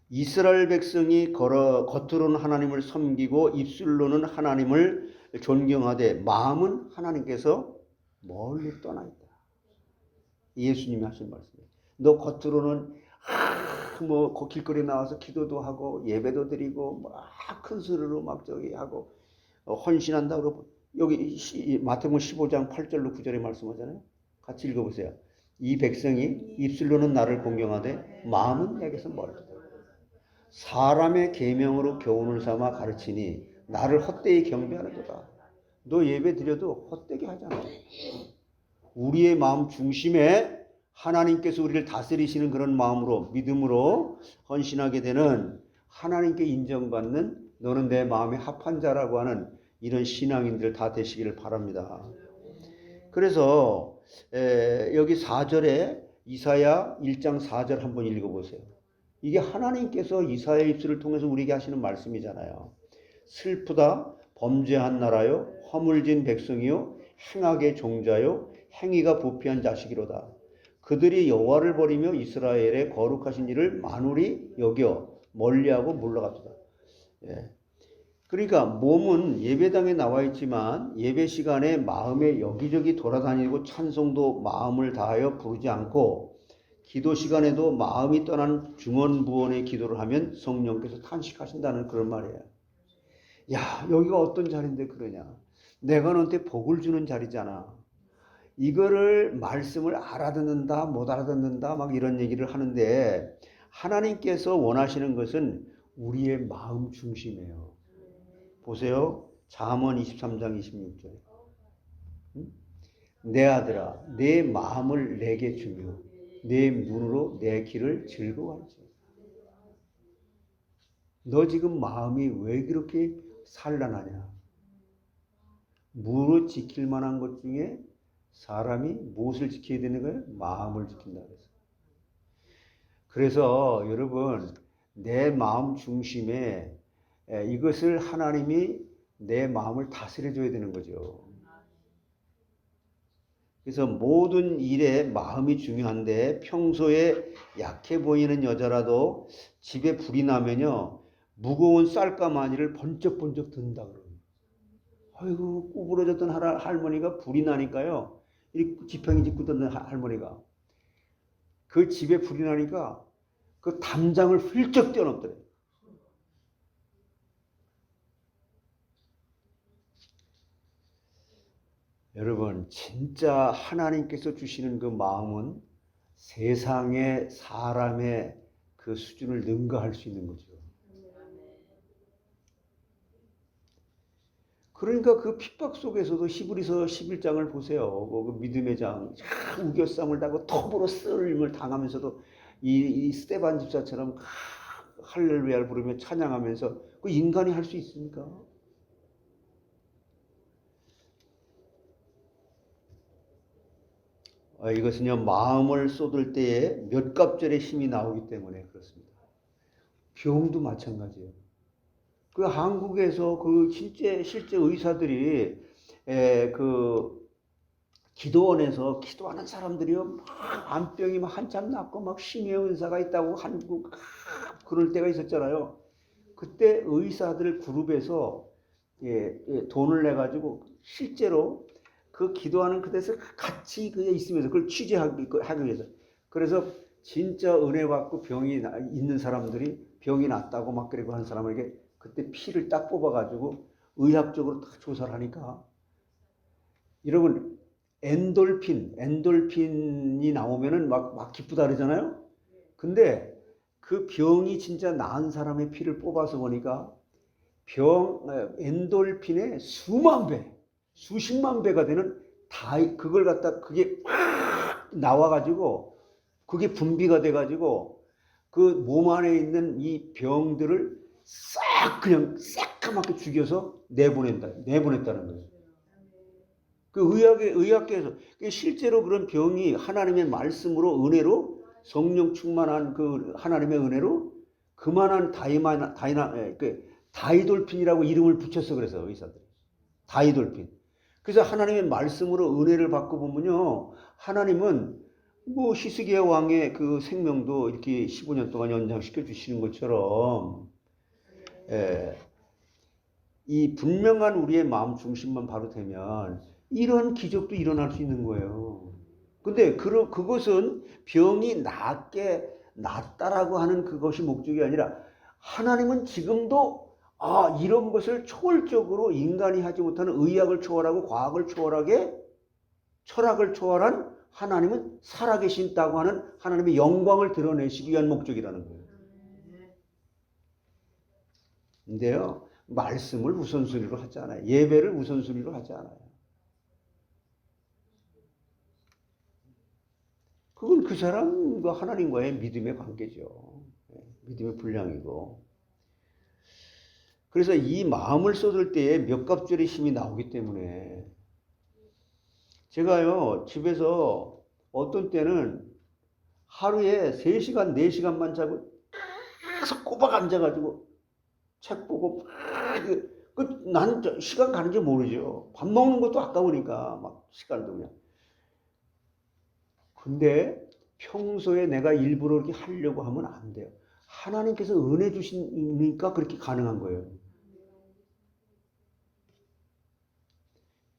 [SPEAKER 3] 이스라엘 백성이 겉으로는 하나님을 섬기고 입술로는 하나님을 존경하되 마음은 하나님께서 멀리 떠나 있다. 예수님이 하신 말씀이에요. 너 겉으로는 뭐 길거리에 나와서 기도도 하고 예배도 드리고 막 큰 소리로 막 저기 하고 헌신한다 그러고 여기 마태복음 15장 8절로 9절에 말씀하잖아요. 같이 읽어보세요. 이 백성이 입술로는 나를 공경하되 마음은 내게서 멀다. 사람의 계명으로 교훈을 삼아 가르치니 나를 헛되이 경배하는도다. 너 예배 드려도 헛되게 하잖아. 우리의 마음 중심에 하나님께서 우리를 다스리시는 그런 마음으로 믿음으로 헌신하게 되는 하나님께 인정받는 너는 내 마음에 합한 자라고 하는 이런 신앙인들 다 되시기를 바랍니다. 그래서 여기 4절에 이사야 1장 4절 한번 읽어보세요. 이게 하나님께서 이사야의 입술을 통해서 우리에게 하시는 말씀이잖아요. 슬프다 범죄한 나라요 허물진 백성이요 행악의 종자요 행위가 부패한 자식이로다. 그들이 여호와를 버리며 이스라엘의 거룩하신 일을 만홀히 여겨 멀리하고 물러갔도다. 그러니까 몸은 예배당에 나와 있지만 예배 시간에 마음에 여기저기 돌아다니고 찬송도 마음을 다하여 부르지 않고 기도 시간에도 마음이 떠난 중언부언의 기도를 하면 성령께서 탄식하신다는 그런 말이에요. 야, 여기가 어떤 자리인데 그러냐. 내가 너한테 복을 주는 자리잖아. 이거를 말씀을 알아듣는다, 못 알아듣는다, 막 이런 얘기를 하는데 하나님께서 원하시는 것은 우리의 마음 중심이에요. 보세요. 잠언 23장 26절. 내 아들아, 내 마음을 내게 주며 내 눈으로 내 길을 즐거워하지. 너 지금 마음이 왜 그렇게 산란하냐? 무릇 지킬 만한 것 중에 사람이 무엇을 지켜야 되는 거예요? 마음을 지킨다 그래서. 그래서 여러분 내 마음 중심에 이것을 하나님이 내 마음을 다스려 줘야 되는 거죠. 그래서 모든 일에 마음이 중요한데 평소에 약해 보이는 여자라도 집에 불이 나면요 무거운 쌀가마니를 번쩍번쩍 든다 그러고. 아이고 구부러졌던 할머니가 불이 나니까요 이 지팡이 짚고 던 할머니가 그 집에 불이 나니까 그 담장을 훌쩍 뛰어넘더래요. 여러분 진짜 하나님께서 주시는 그 마음은 세상의 사람의 그 수준을 능가할 수 있는 거죠. 그러니까 그 핍박 속에서도 히브리서 11장을 보세요. 그 믿음의 장, 우겨쌈을 당하고 톱으로 썰림을 당하면서도 이 스데반 집사처럼 할렐루야를 부르며 찬양하면서 그 인간이 할 수 있습니까? 이것은요 마음을 쏟을 때에 몇 갑절의 힘이 나오기 때문에 그렇습니다. 병도 마찬가지예요. 그 한국에서 그 실제 의사들이 그 기도원에서 기도하는 사람들이요 막 암병이 막 한참 낫고 막 심해 은사가 있다고 한국 그럴 때가 있었잖아요. 그때 의사들 그룹에서 돈을 내 가지고 실제로 그 기도하는 그데서 같이 그게 있으면서 그걸 취재하기 위해서 그래서 진짜 은혜 받고 병이 있는 사람들이 병이 낫다고 막 그리고 한 사람에게 그때 피를 딱 뽑아가지고 의학적으로 딱 조사를 하니까 여러분 엔돌핀이 나오면은 막 기쁘다 그러잖아요. 근데 그 병이 진짜 나은 사람의 피를 뽑아서 보니까 엔돌핀의 수만 배, 수십만 배가 되는 그걸 갖다 그게 막 나와가지고 그게 분비가 돼가지고 그 몸 안에 있는 이 병들을 싹 그냥 새까맣게 죽여서 내보냈다는 거예요. 그 의학계에서 실제로 그런 병이 하나님의 말씀으로 은혜로 성령 충만한 그 하나님의 은혜로 그만한 다이돌핀이라고 이름을 붙였어. 그래서 의사들이 다이돌핀. 그래서 하나님의 말씀으로 은혜를 받고 보면요 하나님은 뭐 히스기야 왕의 그 생명도 이렇게 15년 동안 연장시켜 주시는 것처럼 이 분명한 우리의 마음 중심만 바로 되면 이런 기적도 일어날 수 있는 거예요. 근데 그것은 병이 낫다라고 하는 그것이 목적이 아니라 하나님은 지금도 이런 것을 초월적으로 인간이 하지 못하는 의학을 초월하고 과학을 초월하게 철학을 초월한 하나님은 살아계신다고 하는 하나님의 영광을 드러내시기 위한 목적이라는 거예요. 근데요 말씀을 우선순위로 하지 않아요. 예배를 우선순위로 하지 않아요. 그건 그 사람과 하나님과의 믿음의 관계죠. 믿음의 분량이고. 그래서 이 마음을 쏟을 때에 몇 갑절의 힘이 나오기 때문에 제가요 집에서 어떤 때는 하루에 3시간 4시간만 자고 계속 꼬박 앉아가지고 책 보고 나는 시간 가는 줄 모르죠. 밥 먹는 것도 아까우니까 막 시간도 그냥. 근데 평소에 내가 일부러 이렇게 하려고 하면 안 돼요. 하나님께서 은혜 주시니까 그렇게 가능한 거예요.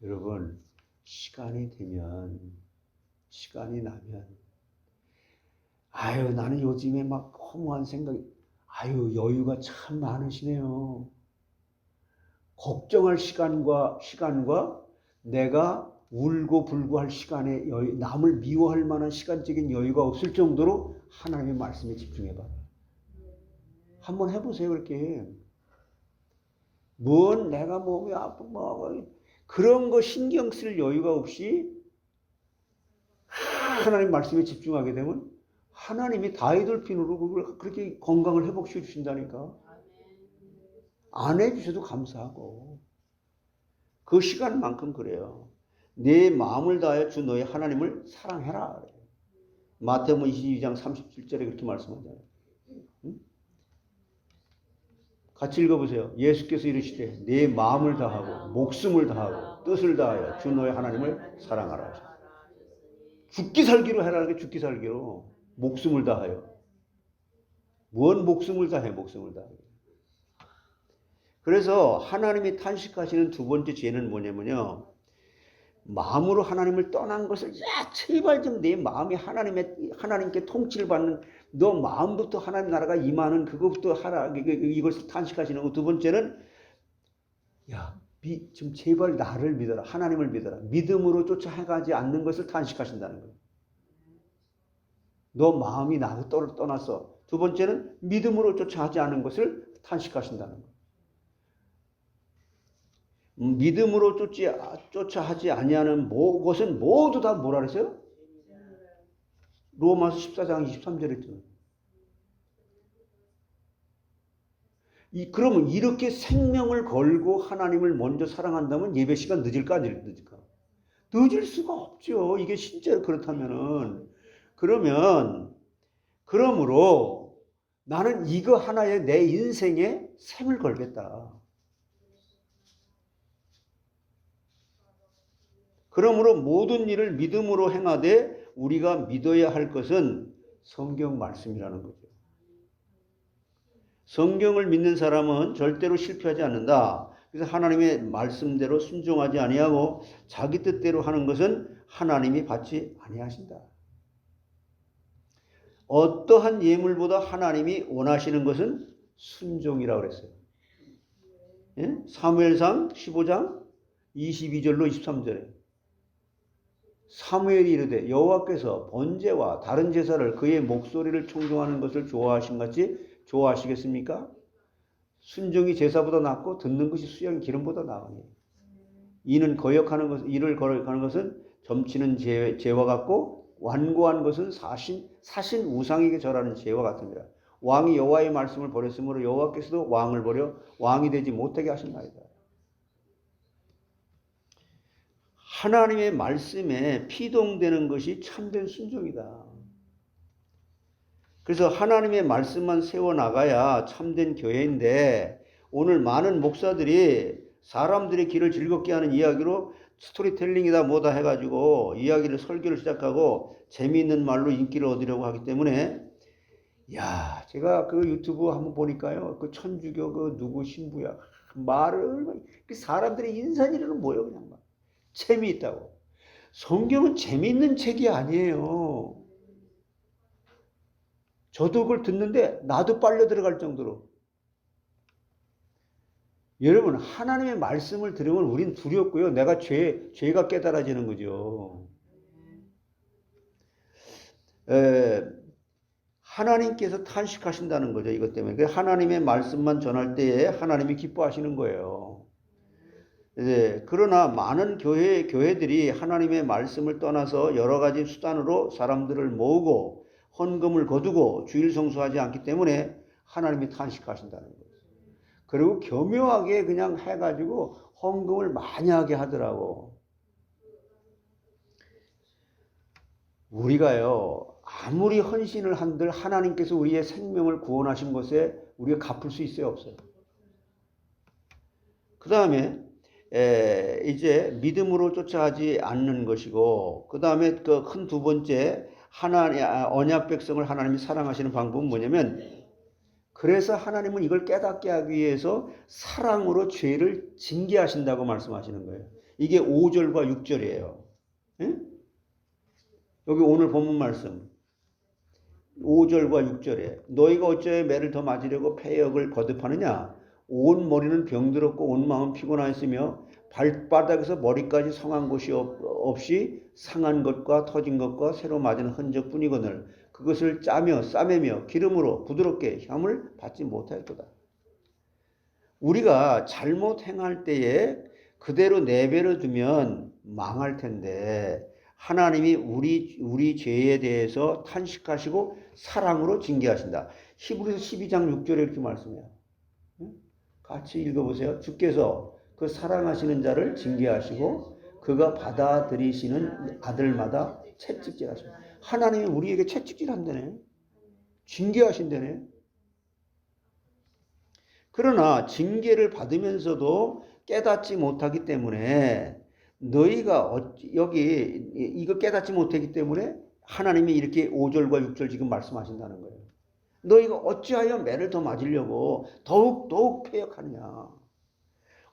[SPEAKER 3] 여러분 시간이 나면 나는 요즘에 막 허무한 생각이 여유가 참 많으시네요. 걱정할 시간과 내가 울고 불고 할 시간에 남을 미워할 만한 시간적인 여유가 없을 정도로 하나님의 말씀에 집중해봐. 한번 해보세요. 그렇게. 뭔 내가 몸이 아프고 뭐 그런 거 신경 쓸 여유가 없이 하나님 말씀에 집중하게 되면 하나님이 다이돌핀으로 그걸 그렇게 건강을 회복시켜 주신다니까. 안 해주셔도 감사하고 그 시간만큼 그래요. 내 마음을 다하여 주 너의 하나님을 사랑해라. 마태복음 22장 37절에 그렇게 말씀하잖아요. 응? 같이 읽어보세요. 예수께서 이르시되 내 마음을 다하고 목숨을 다하고 뜻을 다하여 주 너의 하나님을 사랑하라. 죽기 살기로 해라는 게 죽기 살기로. 목숨을 다하여. 뭔 목숨을 다해 목숨을 다해. 그래서 하나님이 탄식하시는 두 번째 죄는 뭐냐면요. 마음으로 하나님을 떠난 것을 제발 좀 내 마음이 하나님께 통치를 받는 너 마음부터 하나님 나라가 임하는 그것부터 하라. 이것을 탄식하시는 거. 두 번째는 좀 제발 나를 믿어라. 하나님을 믿어라. 믿음으로 쫓아가지 않는 것을 탄식하신다는 거예요. 너 마음이 나를 떠났어. 두 번째는 믿음으로 쫓아가지 않는 것을 탄식하신다는 거예요. 믿음으로 쫓아하지 아니하는 것은 모두 다 뭐라 그랬어요? 로마서 14장 23절에 있잖아요. 그러면 이렇게 생명을 걸고 하나님을 먼저 사랑한다면 예배 시간 늦을까 안 늦을까? 늦을 수가 없죠. 이게 진짜로 그렇다면은. 그러므로 나는 이거 하나에 내 인생에 셈을 걸겠다. 그러므로 모든 일을 믿음으로 행하되 우리가 믿어야 할 것은 성경 말씀이라는 거죠. 성경을 믿는 사람은 절대로 실패하지 않는다. 그래서 하나님의 말씀대로 순종하지 아니하고 자기 뜻대로 하는 것은 하나님이 받지 아니하신다. 어떠한 예물보다 하나님이 원하시는 것은 순종이라고 그랬어요. 예? 사무엘상 15장 22절로 23절에 사무엘이 이르되 여호와께서 번제와 다른 제사를 그의 목소리를 청종하는 것을 좋아하신 같이 좋아하시겠습니까? 순종이 제사보다 낫고 듣는 것이 수양이 기름보다 나으니 이를 거역하는 것은 점치는 죄와 같고 완고한 것은 사신 우상에게 절하는 죄와 같습니다. 왕이 여호와의 말씀을 버렸으므로 여호와께서도 왕을 버려 왕이 되지 못하게 하신나이다. 하나님의 말씀에 피동되는 것이 참된 순종이다. 그래서 하나님의 말씀만 세워나가야 참된 교회인데 오늘 많은 목사들이 사람들의 길을 즐겁게 하는 이야기로 스토리텔링이다 뭐다 해가지고 설교를 시작하고 재미있는 말로 인기를 얻으려고 하기 때문에 제가 그 유튜브 한번 보니까요. 그 천주교 그 누구 신부야 말을 사람들의 인산이라는 뭐예요 그냥 막. 재미있다고. 성경은 재미있는 책이 아니에요. 저도 그걸 듣는데 나도 빨려 들어갈 정도로. 여러분 하나님의 말씀을 들으면 우린 두렵고요. 내가 죄가 깨달아지는 거죠. 하나님께서 탄식하신다는 거죠. 이것 때문에. 하나님의 말씀만 전할 때에 하나님이 기뻐하시는 거예요. 그러나 많은 교회들이 하나님의 말씀을 떠나서 여러 가지 수단으로 사람들을 모으고 헌금을 거두고 주일 성수하지 않기 때문에 하나님이 탄식하신다는 거예요. 그리고 교묘하게 그냥 해가지고 헌금을 많이 하게 하더라고. 우리가요 아무리 헌신을 한들 하나님께서 우리의 생명을 구원하신 것에 우리가 갚을 수 있어요 없어요? 그 다음에 이제 믿음으로 쫓아가지 않는 것이고 그 다음에 그 큰 두 번째 언약 백성을 하나님이 사랑하시는 방법은 뭐냐면 그래서 하나님은 이걸 깨닫게 하기 위해서 사랑으로 죄를 징계하신다고 말씀하시는 거예요. 이게 5절과 6절이에요. 응? 여기 오늘 본문 말씀 5절과 6절에 너희가 어찌하여 매를 더 맞으려고 패역을 거듭하느냐 온 머리는 병들었고 온 마음은 피곤하였으며 발바닥에서 머리까지 성한 곳이 없이 상한 것과 터진 것과 새로 맞은 흔적뿐이거늘 그것을 짜며 싸매며 기름으로 부드럽게 향을 받지 못하였도다. 우리가 잘못 행할 때에 그대로 내버려 두면 망할 텐데 하나님이 우리 죄에 대해서 탄식하시고 사랑으로 징계하신다. 히브리서 12장 6절에 이렇게 말씀해요. 같이 읽어보세요. 주께서 그 사랑하시는 자를 징계하시고 그가 받아들이시는 아들마다 채찍질하십니다. 하나님이 우리에게 채찍질한다네. 징계하신다네. 그러나 징계를 받으면서도 깨닫지 못하기 때문에 너희가 여기 이거 깨닫지 못하기 때문에 하나님이 이렇게 5절과 6절 지금 말씀하신다는 거예요. 너희가 어찌하여 매를 더 맞으려고 더욱 패역하느냐.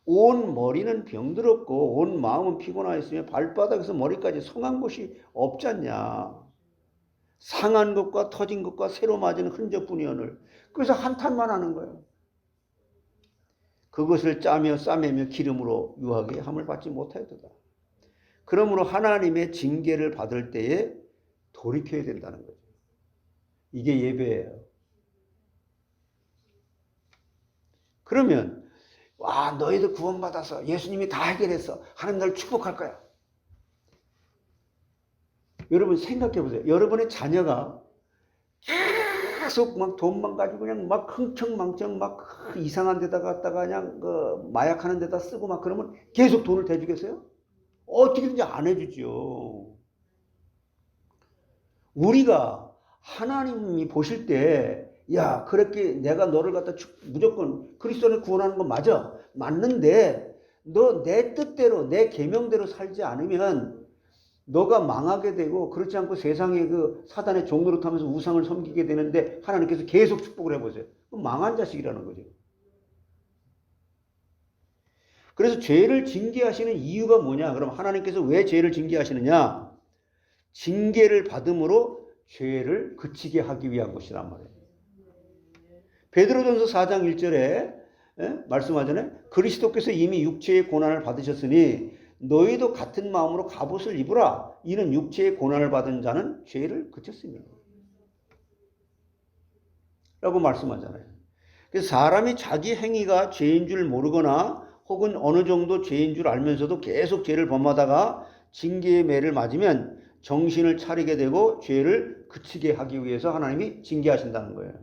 [SPEAKER 3] 온 머리는 병들었고 온 마음은 피곤하였으며 발바닥에서 머리까지 성한 곳이 없지 않냐. 상한 것과 터진 것과 새로 맞은 흔적뿐이오늘. 그래서 한탄만 하는 거예요. 그것을 짜며 싸매며 기름으로 유하게 함을 받지 못하였도다. 그러므로 하나님의 징계를 받을 때에 돌이켜야 된다는 거죠. 이게 예배예요. 그러면 와 너희들 구원받아서 예수님이 다 해결했어. 하나님 널 축복할 거야. 여러분 생각해 보세요. 여러분의 자녀가 계속 막 돈만 가지고 그냥 막 흥청망청 막 이상한 데다 갖다가 그냥 그 마약하는 데다 쓰고 막 그러면 계속 돈을 대주겠어요? 어떻게든지 안 해주죠. 우리가 하나님이 보실 때 야 그렇게 내가 너를 갖다 무조건 그리스도를 구원하는 건 맞아. 맞는데 너 내 뜻대로 내 계명대로 살지 않으면 너가 망하게 되고 그렇지 않고 세상의 그 사단의 종로를 타면서 우상을 섬기게 되는데 하나님께서 계속 축복을 해보세요. 그럼 망한 자식이라는 거죠. 그래서 죄를 징계하시는 이유가 뭐냐? 그럼 하나님께서 왜 죄를 징계하시느냐? 징계를 받음으로 죄를 그치게 하기 위한 것이란 말이에요. 베드로전서 4장 1절에 말씀하잖아요. 그리스도께서 이미 육체의 고난을 받으셨으니 너희도 같은 마음으로 갑옷을 입으라. 이는 육체의 고난을 받은 자는 죄를 그쳤으며 라고 말씀하잖아요. 그래서 사람이 자기 행위가 죄인 줄 모르거나 혹은 어느 정도 죄인 줄 알면서도 계속 죄를 범하다가 징계의 매를 맞으면 정신을 차리게 되고 죄를 그치게 하기 위해서 하나님이 징계하신다는 거예요.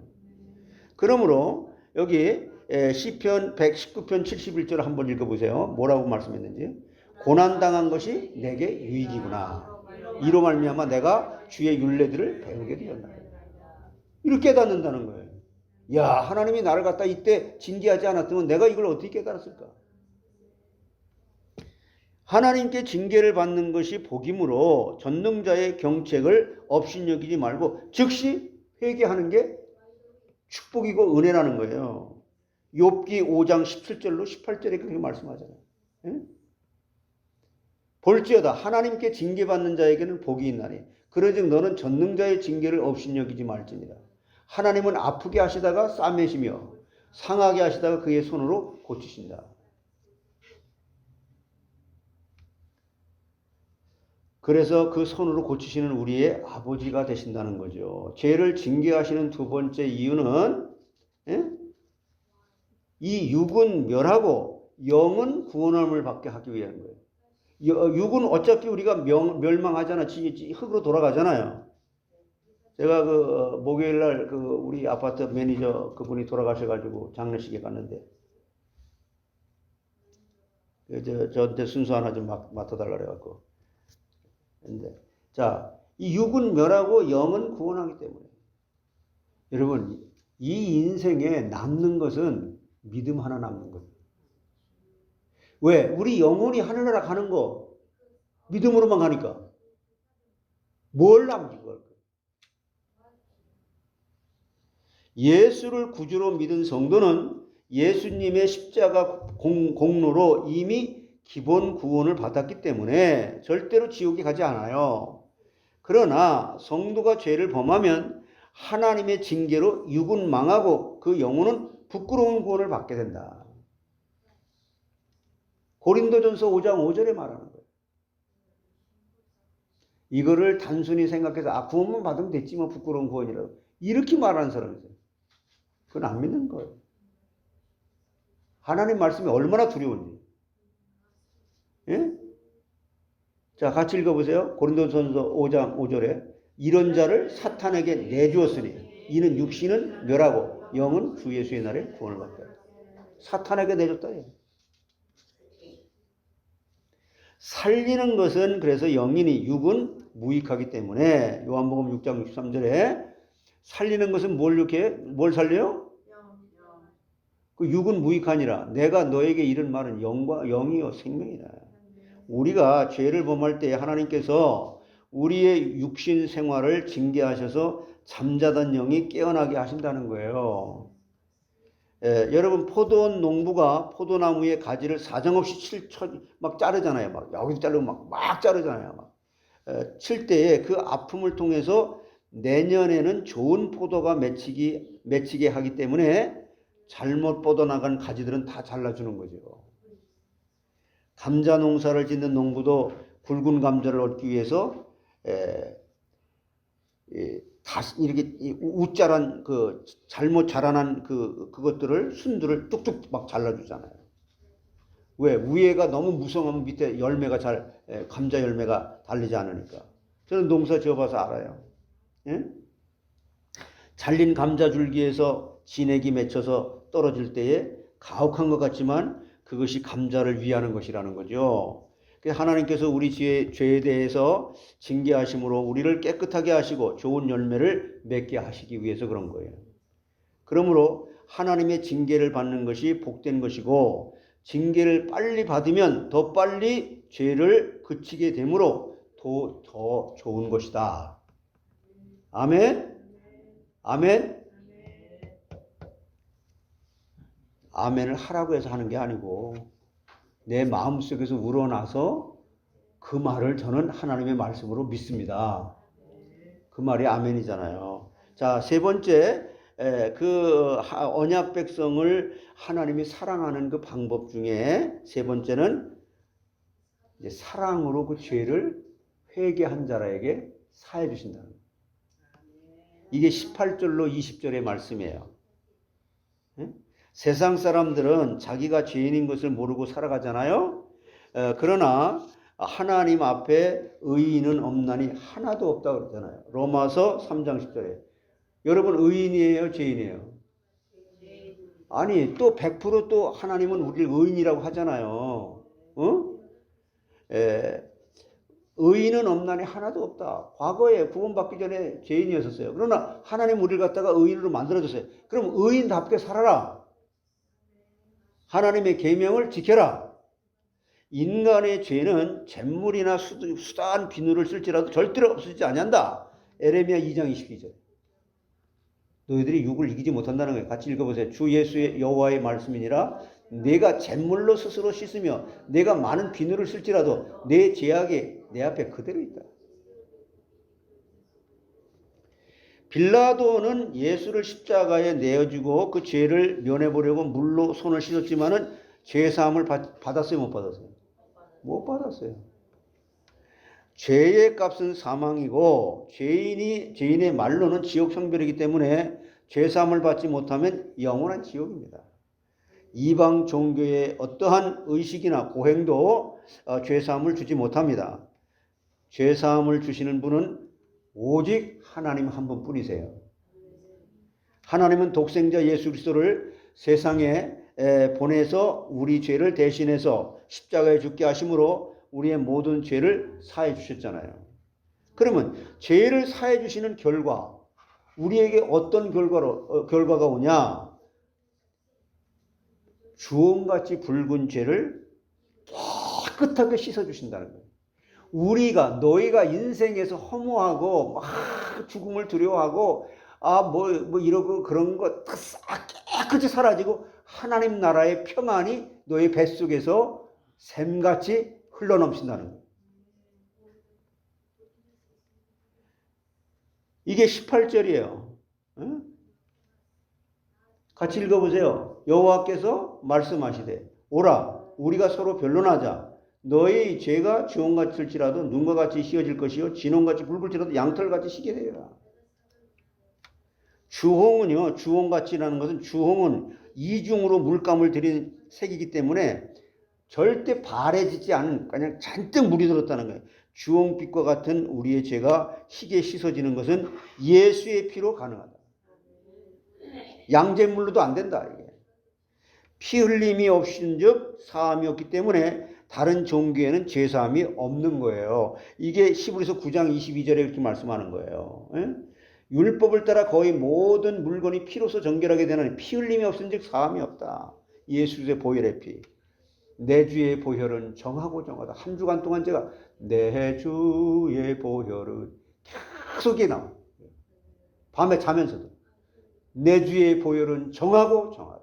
[SPEAKER 3] 그러므로 여기 시편 119편 71절 한번 읽어보세요. 뭐라고 말씀했는지. 고난당한 것이 내게 유익이구나. 이로 말미암아 내가 주의 율례들을 배우게 되었나. 이렇게 깨닫는다는 거예요. 야 하나님이 나를 갖다 이때 징계하지 않았으면 내가 이걸 어떻게 깨달았을까. 하나님께 징계를 받는 것이 복이므로 전능자의 경책을 업신여기지 말고 즉시 회개하는 게 축복이고 은혜라는 거예요. 욥기 5장 17절로 18절에 그렇게 말씀하잖아요. 볼지어다 하나님께 징계받는 자에게는 복이 있나니 그러즉 너는 전능자의 징계를 업신여기지 말지니라. 하나님은 아프게 하시다가 싸매시며 상하게 하시다가 그의 손으로 고치신다. 그래서 그 손으로 고치시는 우리의 아버지가 되신다는 거죠. 죄를 징계하시는 두 번째 이유는 이 육은 멸하고 영은 구원함을 받게 하기 위한 거예요. 육은 어차피 우리가 멸망하잖아. 흙으로 돌아가잖아요. 제가 그 목요일날 그 우리 아파트 매니저 그분이 돌아가셔가지고 장례식에 갔는데 저한테 순서 하나 좀 맡아달라 그래갖고 근데 자, 이 육은 멸하고 영은 구원하기 때문에 여러분 이 인생에 남는 것은 믿음 하나 남는 거예요. 왜? 우리 영혼이 하늘나라 가는 거 믿음으로만 가니까 뭘 남긴 걸까? 예수를 구주로 믿은 성도는 예수님의 십자가 공로로 이미 기본 구원을 받았기 때문에 절대로 지옥에 가지 않아요. 그러나 성도가 죄를 범하면 하나님의 징계로 육은 망하고 그 영혼은 부끄러운 구원을 받게 된다. 고린도전서 5장 5절에 말하는 거예요. 이거를 단순히 생각해서 구원만 받으면 됐지 뭐 부끄러운 구원이라고 이렇게 말하는 사람이 있어요. 그건 안 믿는 거예요. 하나님 말씀이 얼마나 두려운지. 예? 자, 같이 읽어보세요. 고린도전서 5장 5절에 이런 자를 사탄에게 내주었으니 이는 육신은 멸하고 영은 주 예수의 날에 구원을 받다. 사탄에게 내줬다. 살리는 것은 그래서 영이니 육은 무익하기 때문에 요한복음 6장 63절에 살리는 것은 뭘 살려요? 그 육은 무익하니라. 내가 너에게 이른 말은 영이요 생명이라. 우리가 죄를 범할 때 하나님께서 우리의 육신 생활을 징계하셔서 잠자던 영이 깨어나게 하신다는 거예요. 여러분 포도원 농부가 포도나무의 가지를 사정없이 막 자르잖아요. 막 여기서 자르고 막 자르잖아요. 칠 때에 그 아픔을 통해서 내년에는 좋은 포도가 맺히게 하기 때문에 잘못 뻗어나간 가지들은 다 잘라주는 거죠. 감자 농사를 짓는 농부도 굵은 감자를 얻기 위해서 다시 이렇게 우짜란 그 잘못 자라난 그것들을 순들을 뚝뚝 막 잘라주잖아요. 왜? 위에가 너무 무성하면 밑에 감자 열매가 달리지 않으니까. 저는 농사 지어봐서 알아요. 예? 잘린 감자 줄기에서 진액이 맺혀서 떨어질 때에 가혹한 것 같지만 그것이 감자를 위하는 것이라는 거죠. 하나님께서 우리 죄에 대해서 징계하심으로 우리를 깨끗하게 하시고 좋은 열매를 맺게 하시기 위해서 그런 거예요. 그러므로 하나님의 징계를 받는 것이 복된 것이고 징계를 빨리 받으면 더 빨리 죄를 그치게 되므로 더 좋은 것이다. 아멘? 아멘? 아멘을 하라고 해서 하는 게 아니고 내 마음속에서 우러나서 그 말을 저는 하나님의 말씀으로 믿습니다. 그 말이 아멘이잖아요. 자, 세 번째, 그 언약 백성을 하나님이 사랑하는 그 방법 중에 세 번째는 이제 사랑으로 그 죄를 회개한 자라에게 사해 주신다는 거예요. 이게 18절로 20절의 말씀이에요. 세상 사람들은 자기가 죄인인 것을 모르고 살아가잖아요. 그러나 하나님 앞에 의인은 없나니 하나도 없다고 그러잖아요. 로마서 3장 10절에. 여러분 의인이에요? 죄인이에요? 아니 또 100% 또 하나님은 우리를 의인이라고 하잖아요. 의인은 없나니 하나도 없다. 과거에 구원받기 전에 죄인이었었어요. 그러나 하나님 우리를 갖다가 의인으로 만들어줬어요. 그럼 의인답게 살아라. 하나님의 계명을 지켜라. 인간의 죄는 잿물이나 수다한 비누를 쓸지라도 절대로 없어지지 아니한다. 에레미야 2장 22절. 너희들이 육을 이기지 못한다는 거예요. 같이 읽어보세요. 주 예수의 여호와의 말씀이니라. 내가 잿물로 스스로 씻으며 내가 많은 비누를 쓸지라도 내 죄악이 내 앞에 그대로 있다. 빌라도는 예수를 십자가에 내어주고 그 죄를 면해보려고 물로 손을 씻었지만은 죄사함을 받았어요? 못 받았어요? 못 받았어요. 죄의 값은 사망이고 죄인의 말로는 지옥 성별이기 때문에 죄사함을 받지 못하면 영원한 지옥입니다. 이방 종교의 어떠한 의식이나 고행도 죄사함을 주지 못합니다. 죄사함을 주시는 분은 오직 하나님 한 분뿐이세요. 하나님은 독생자 예수 그리스도를 세상에 보내서 우리 죄를 대신해서 십자가에 죽게 하심으로 우리의 모든 죄를 사해 주셨잖아요. 그러면 죄를 사해 주시는 결과 우리에게 어떤 결과가 오냐? 주홍같이 붉은 죄를 깨끗하게 씻어주신다는 거예요. 너희가 인생에서 허무하고 막 죽음을 두려워하고 뭐 이러고 그런 거 싹 깨끗이 사라지고 하나님 나라의 평안이 너희 뱃속에서 샘같이 흘러넘친다는 거예요. 이게 18절이에요. 응? 같이 읽어보세요. 여호와께서 말씀하시되 오라 우리가 서로 변론하자. 너희 죄가 주홍같이 들지라도 눈과 같이 휘어질 것이요 진홍같이 붉을지라도 양털같이 희게 되리라. 주홍은요, 주홍같이라는 것은 주홍은 이중으로 물감을 들인 색이기 때문에 절대 바래지지 않은, 그냥 잔뜩 물이 들었다는 거예요. 주홍빛과 같은 우리의 죄가 희게 씻어지는 것은 예수의 피로 가능하다. 양잿물로도 안 된다. 이게. 피 흘림이 없인즉 사함이 없기 때문에 다른 종교에는 죄사함이 없는 거예요. 이게 히브리서 9장 22절에 이렇게 말씀하는 거예요. 예? 율법을 따라 거의 모든 물건이 피로서 정결하게 되나니 피 흘림이 없은즉 사함이 없다. 예수의 보혈의 피. 내 주의 보혈은 정하고 정하다. 한 주간 동안 제가 내 주의 보혈은 계속 이게 나와요. 밤에 자면서도 내 주의 보혈은 정하고 정하다.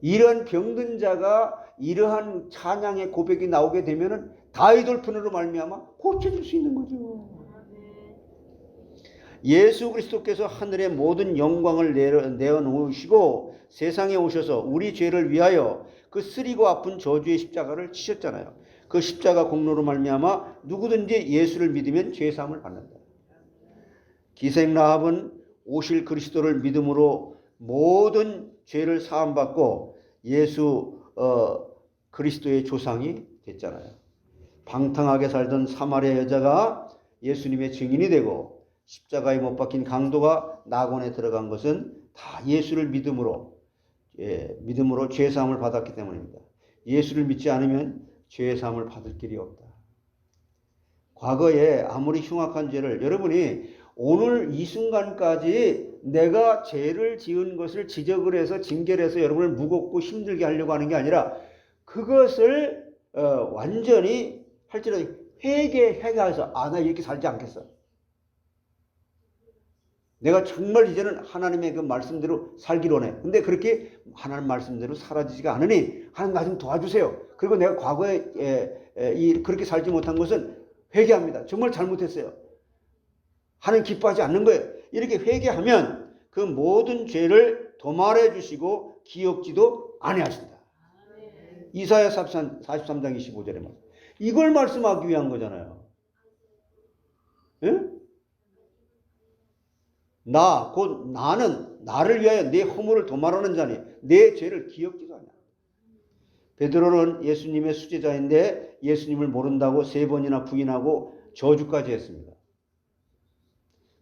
[SPEAKER 3] 이런 병든 자가 이러한 찬양의 고백이 나오게 되면은 다이돌픈으로 말미암아 고쳐질 수 있는 거죠. 예수 그리스도께서 하늘의 모든 영광을 내어놓으시고 세상에 오셔서 우리 죄를 위하여 그 쓰리고 아픈 저주의 십자가를 치셨잖아요. 그 십자가 공로로 말미암아 누구든지 예수를 믿으면 죄사함을 받는다. 기생 라합은 오실 그리스도를 믿음으로 모든 죄를 사함받고 예수 그리스도의 조상이 됐잖아요. 방탕하게 살던 사마리아 여자가 예수님의 증인이 되고 십자가에 못 박힌 강도가 낙원에 들어간 것은 다 예수를 믿음으로 죄사함을 받았기 때문입니다. 예수를 믿지 않으면 죄사함을 받을 길이 없다. 과거에 아무리 흉악한 죄를 여러분이 오늘 이 순간까지 내가 죄를 지은 것을 지적을 해서 징계를 해서 여러분을 무겁고 힘들게 하려고 하는 게 아니라 그것을 완전히 할지라도 회개해서 나 이렇게 살지 않겠어. 내가 정말 이제는 하나님의 그 말씀대로 살기로 원해. 근데 그렇게 하나님 말씀대로 사라지지가 않으니 하나님 나 좀 도와주세요. 그리고 내가 과거에 그렇게 살지 못한 것은 회개합니다. 정말 잘못했어요. 하나님 기뻐하지 않는 거예요. 이렇게 회개하면 그 모든 죄를 도말해 주시고 기억지도 아니하신다. 이사야 43장 25절에 말씀. 이걸 말씀하기 위한 거잖아요. 예? 나는 나를 위하여 내 허물을 도말하는 자니 내 죄를 기억지도 않냐. 베드로는 예수님의 수제자인데 예수님을 모른다고 3번이나 부인하고 저주까지 했습니다.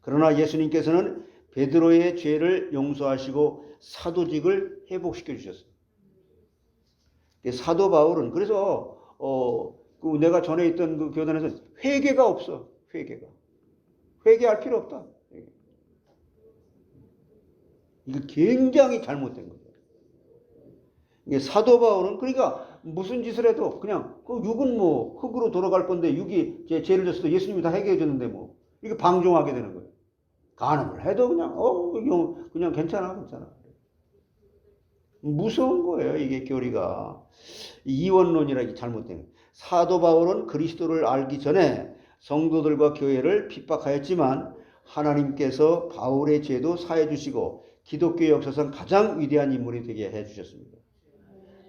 [SPEAKER 3] 그러나 예수님께서는 베드로의 죄를 용서하시고 사도직을 회복시켜 주셨어요. 사도 바울은 그래서 내가 전에 있던 그 교단에서 회개가 없어. 회개할 필요 없다. 이거 굉장히 잘못된 거죠. 이게 사도 바울은 그러니까 무슨 짓을 해도 그냥 그 육은 뭐 흙으로 돌아갈 건데 육이 죄를 졌어도 예수님이 다 해결해 줬는데 뭐 이게 방종하게 되는 거예요. 간음을 해도 그냥 괜찮아. 무서운 거예요. 이게 교리가. 이원론이라 이게 잘못된 거예요. 사도 바울은 그리스도를 알기 전에 성도들과 교회를 핍박하였지만 하나님께서 바울의 죄도 사해 주시고 기독교 역사상 가장 위대한 인물이 되게 해 주셨습니다.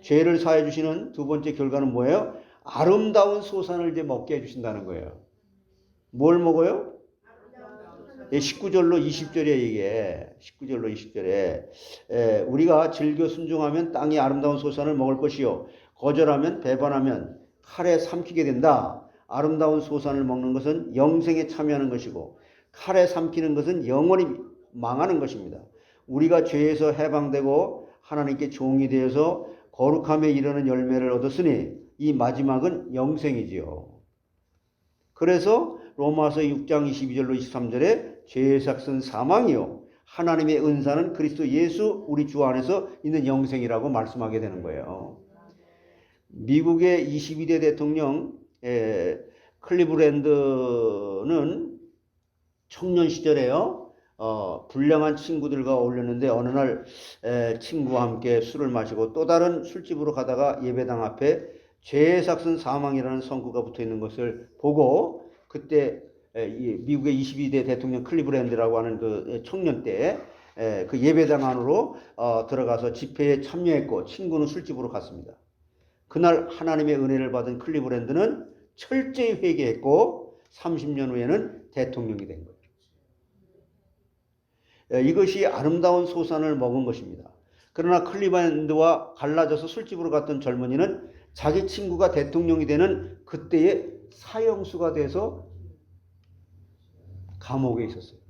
[SPEAKER 3] 죄를 사해 주시는 두 번째 결과는 뭐예요? 아름다운 소산을 이제 먹게 해 주신다는 거예요. 뭘 먹어요? 19절로 20절에 이게 19절로 20절에 우리가 즐겨 순종하면 땅의 아름다운 소산을 먹을 것이요 거절하면 배반하면 칼에 삼키게 된다. 아름다운 소산을 먹는 것은 영생에 참여하는 것이고 칼에 삼키는 것은 영원히 망하는 것입니다. 우리가 죄에서 해방되고 하나님께 종이 되어서 거룩함에 이르는 열매를 얻었으니 이 마지막은 영생이지요. 그래서 로마서 6장 22절로 23절에 죄의 삭은 사망이요 하나님의 은사는 그리스도 예수 우리 주 안에서 있는 영생이라고 말씀하게 되는 거예요. 미국의 22대 대통령 클리브랜드는 청년 시절에요. 불량한 친구들과 어울렸는데 어느 날 친구와 함께 술을 마시고 또 다른 술집으로 가다가 예배당 앞에 죄의 삭은 사망이라는 성구가 붙어있는 것을 보고 그때 미국의 22대 대통령 클리브랜드라고 하는 그 청년 때 그 예배당 안으로 들어가서 집회에 참여했고 친구는 술집으로 갔습니다. 그날 하나님의 은혜를 받은 클리브랜드는 철저히 회개했고 30년 후에는 대통령이 된 거예요. 이것이 아름다운 소산을 먹은 것입니다. 그러나 클리브랜드와 갈라져서 술집으로 갔던 젊은이는 자기 친구가 대통령이 되는 그때의 사형수가 돼서 감옥에 있었어요.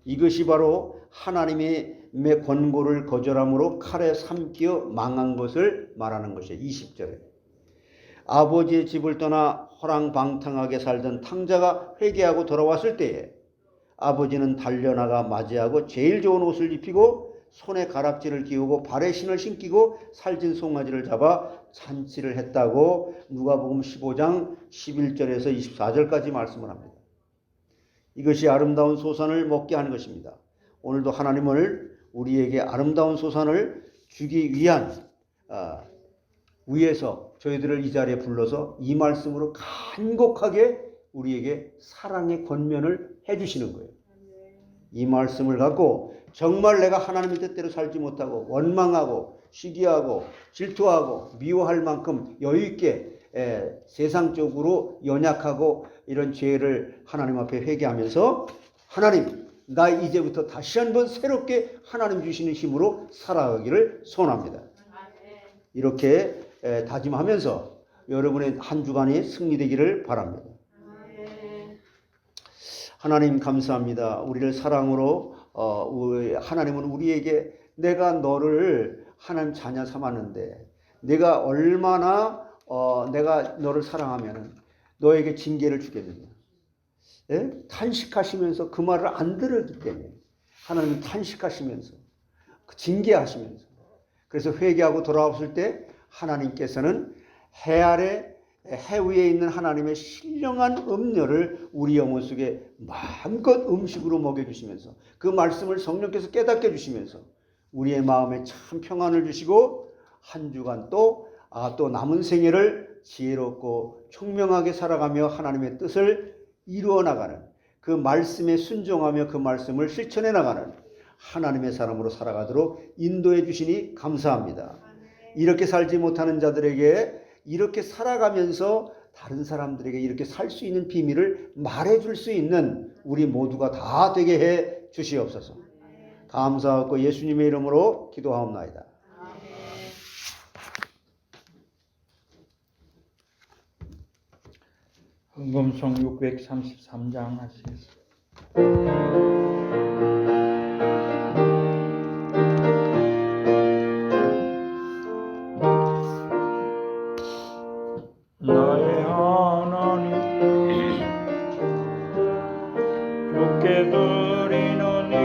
[SPEAKER 3] 이것이 바로 하나님의 권고를 거절함으로 칼에 삼키어 망한 것을 말하는 것이에요. 20절에. 아버지의 집을 떠나 호랑방탕하게 살던 탕자가 회개하고 돌아왔을 때에 아버지는 달려나가 맞이하고 제일 좋은 옷을 입히고 손에 가락지를 끼우고 발에 신을 신기고 살진 송아지를 잡아 잔치를 했다고 누가복음 15장 11절에서 24절까지 말씀을 합니다. 이것이 아름다운 소산을 먹게 하는 것입니다. 오늘도 하나님을 우리에게 아름다운 소산을 주기 위해서 저희들을 이 자리에 불러서 이 말씀으로 간곡하게 우리에게 사랑의 권면을 해주시는 거예요. 이 말씀을 갖고 정말 내가 하나님의 뜻대로 살지 못하고 원망하고 시기하고 질투하고 미워할 만큼 여유있게 세상적으로 연약하고 이런 죄를 하나님 앞에 회개하면서 하나님 나 이제부터 다시 한번 새롭게 하나님 주시는 힘으로 살아가기를 소원합니다. 이렇게 다짐하면서 여러분의 한 주간이 승리되기를 바랍니다. 하나님 감사합니다. 우리를 사랑으로 하나님은 우리에게 내가 너를 하나님 자녀 삼았는데 내가 얼마나 내가 너를 사랑하면 너에게 징계를 주겠느냐. 예? 탄식하시면서 그 말을 안 들었기 때문에 하나님은 탄식하시면서 징계하시면서 그래서 회개하고 돌아왔을 때 하나님께서는 해 위에 있는 하나님의 신령한 음료를 우리 영혼 속에 마음껏 음식으로 먹여주시면서 그 말씀을 성령께서 깨닫게 해주시면서 우리의 마음에 참 평안을 주시고 한 주간 또 남은 생애를 지혜롭고 총명하게 살아가며 하나님의 뜻을 이루어 나가는 그 말씀에 순종하며 그 말씀을 실천해 나가는 하나님의 사람으로 살아가도록 인도해 주시니 감사합니다. 이렇게 살지 못하는 자들에게 이렇게 살아가면서 다른 사람들에게 이렇게 살 수 있는 비밀을 말해줄 수 있는 우리 모두가 다 되게 해 주시옵소서. 감사하고 예수님의 이름으로 기도하옵나이다.
[SPEAKER 1] 헌금송 633장 하시겠습니다. 나의 하나님 주께 드리는 이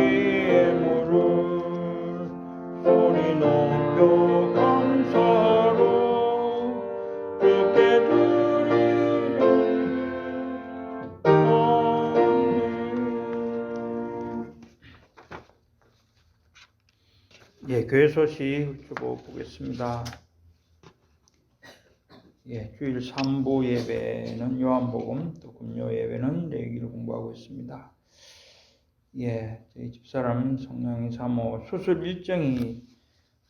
[SPEAKER 1] 예물을 소리 높여 감사로 주께 드리는 교회 소식 주보 보겠습니다. 주일 3부 예배는 요한복음, 또 금요 예배는 레위기를 공부하고 있습니다. 저희 집사람 성령의 사모 수술 일정이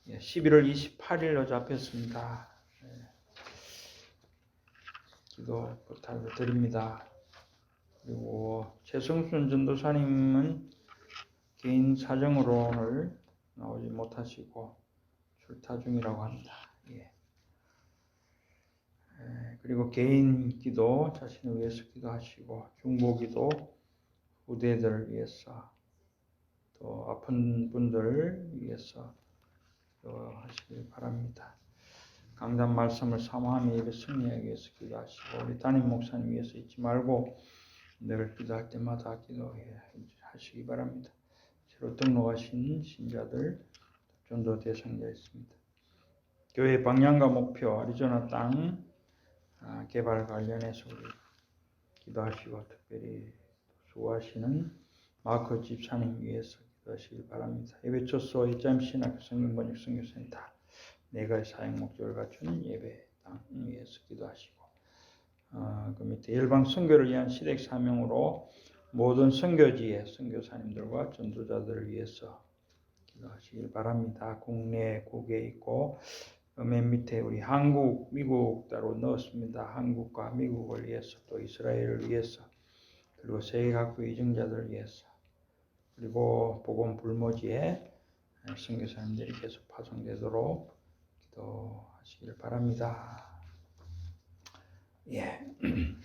[SPEAKER 1] 11월 28일로 잡혔습니다. 기도 부탁을 드립니다. 그리고 최성순 전도사님은 개인 사정으로 오늘 나오지 못하시고 출타 중이라고 합니다. 그리고 개인 기도 자신을 위해서 기도하시고 중보기도 후대들을 위해서 또 아픈 분들을 위해서 기도하시길 바랍니다. 강단 말씀을 사모하며 예배 승리하기 위해서 기도하시고 우리 담임 목사님 위해서 잊지 말고 늘 기도할 때마다 기도하시기 바랍니다. 새로 등록하신 신자들 전도 대상자 있습니다. 교회 방향과 목표 아리조나 땅 개발 관련해서 우리 기도하시고 특별히 수고하시는 마크 집사님 위해서 기도하시길 바랍니다. 예배 초소 HMC나 성경번역 선교센터 내가의 사역 목적을 갖춘 예배 땅 위해서 기도하시고 그 밑에 열방 선교를 위한 시댁 사명으로 모든 선교지의 선교사님들과 전도자들을 위해서 기도하시길 바랍니다. 국내국에 있고 맨 밑에 우리 한국, 미국 따로 넣었습니다. 한국과 미국을 위해서 또 이스라엘을 위해서 그리고 세계 각국 이정자들을 위해서 그리고 복음 불모지에 선교사님들이 계속 파송되도록 기도하시길 바랍니다. 예,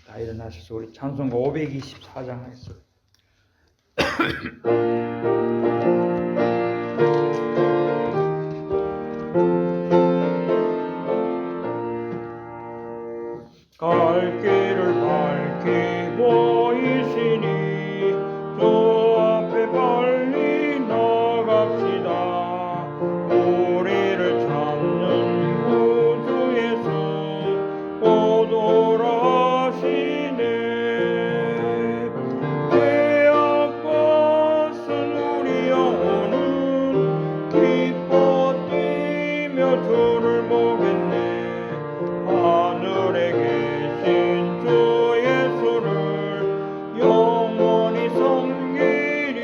[SPEAKER 1] 다 일어나셔서 우리 찬송가 524장 하겠습니다. 갈 길을 밝히 보이시니 저 앞에 빨리 나갑시다. 우리를 찾는 구주 예수 곧 오라 하시네. 죄악벗은 우리 영혼은 기뻐 뛰며 주를 보겠네. 하늘에 계신 주 예수를 영원히 섬기리.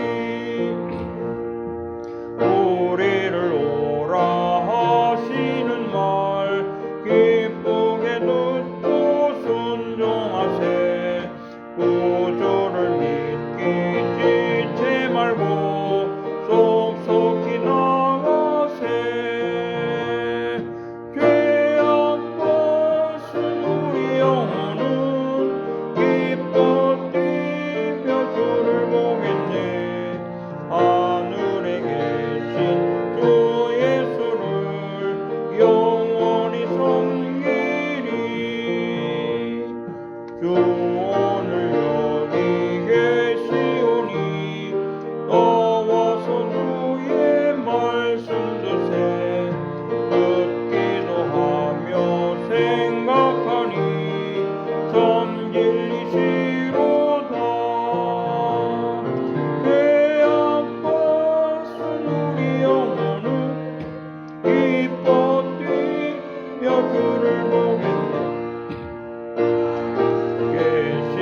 [SPEAKER 1] 우리를 오라 하시는 말 기쁘게 듣고 순종하세. 구주를 믿기 지체 말고 속속히 나가세. 영혼은 기뻐 뛰며 주를 보겠네. 하늘에 계신 주 예수를 영원히 섬기리. 주 오늘 여기 계시오니 나와서 주의 말씀 듣세. 듣기도 하며 생각하니 참 진리시로다. 죄악벗은 우리 영혼은 기뻐 뛰며 주를 보겠네. 계신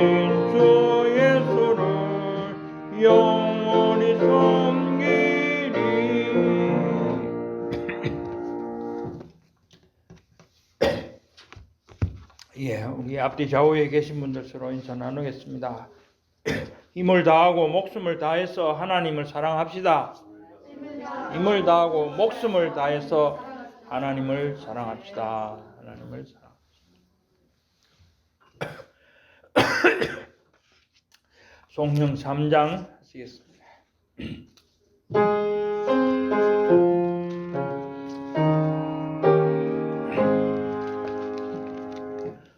[SPEAKER 1] 주 예수를 영원히 섬기리. 예, 우리 앞뒤 좌우에 계신 분들 서로 인사 나누겠습니다. 힘을 다하고 목숨을 다해서 하나님을 사랑합시다. 힘을 다하고 목숨을 다해서 하나님을 사랑합시다. 하나님을 사랑합시다. 송형 3장 하시겠습니다.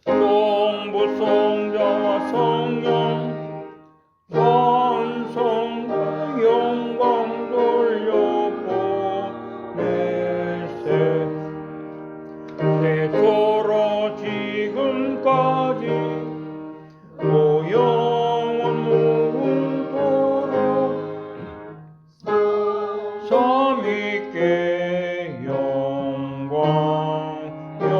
[SPEAKER 1] 성부 성자와 성령 찬송과 영광 돌려보내세. 태초로 지금까지 또 영원 무궁토록 삼위께 영광 아멘.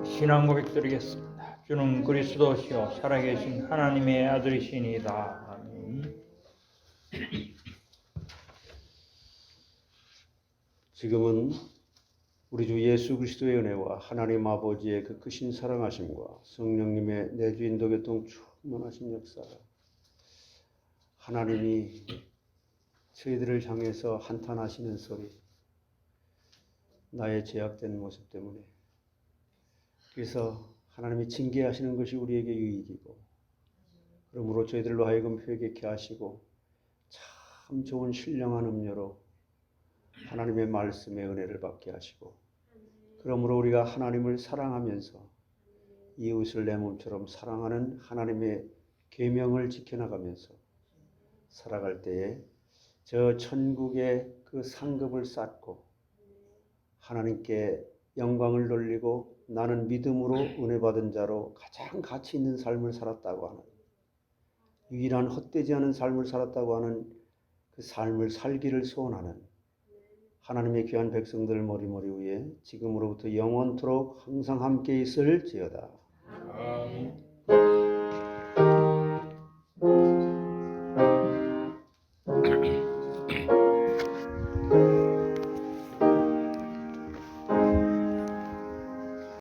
[SPEAKER 1] 신앙 고백 드리겠습니다. 주는 그리스도시요 살아계신 하나님의 아들이시니이다. 아멘.
[SPEAKER 3] 지금은 우리 주 예수 그리스도의 은혜와 하나님 아버지의 그 크신 사랑하심과 성령님의 내주인도 교통 충만하신 역사, 하나님이 저희들을 향해서 한탄하시는 소리, 나의 죄악된 모습 때문에, 그래서 하나님이 징계하시는 것이 우리에게 유익이고, 그러므로 저희들로 하여금 회개케 하시고 참 좋은 신령한 음료로 하나님의 말씀의 은혜를 받게 하시고, 그러므로 우리가 하나님을 사랑하면서 이웃을 내 몸처럼 사랑하는 하나님의 계명을 지켜나가면서 살아갈 때에 저 천국의 그 상급을 쌓고 하나님께 영광을 돌리고 나는 믿음으로 은혜 받은 자로 가장 가치 있는 삶을 살았다고 하는, 유일한 헛되지 않은 삶을 살았다고 하는 그 삶을 살기를 소원하는 하나님의 귀한 백성들 머리머리 위에 지금으로부터 영원토록 항상 함께 있을지어다.
[SPEAKER 2] 아멘.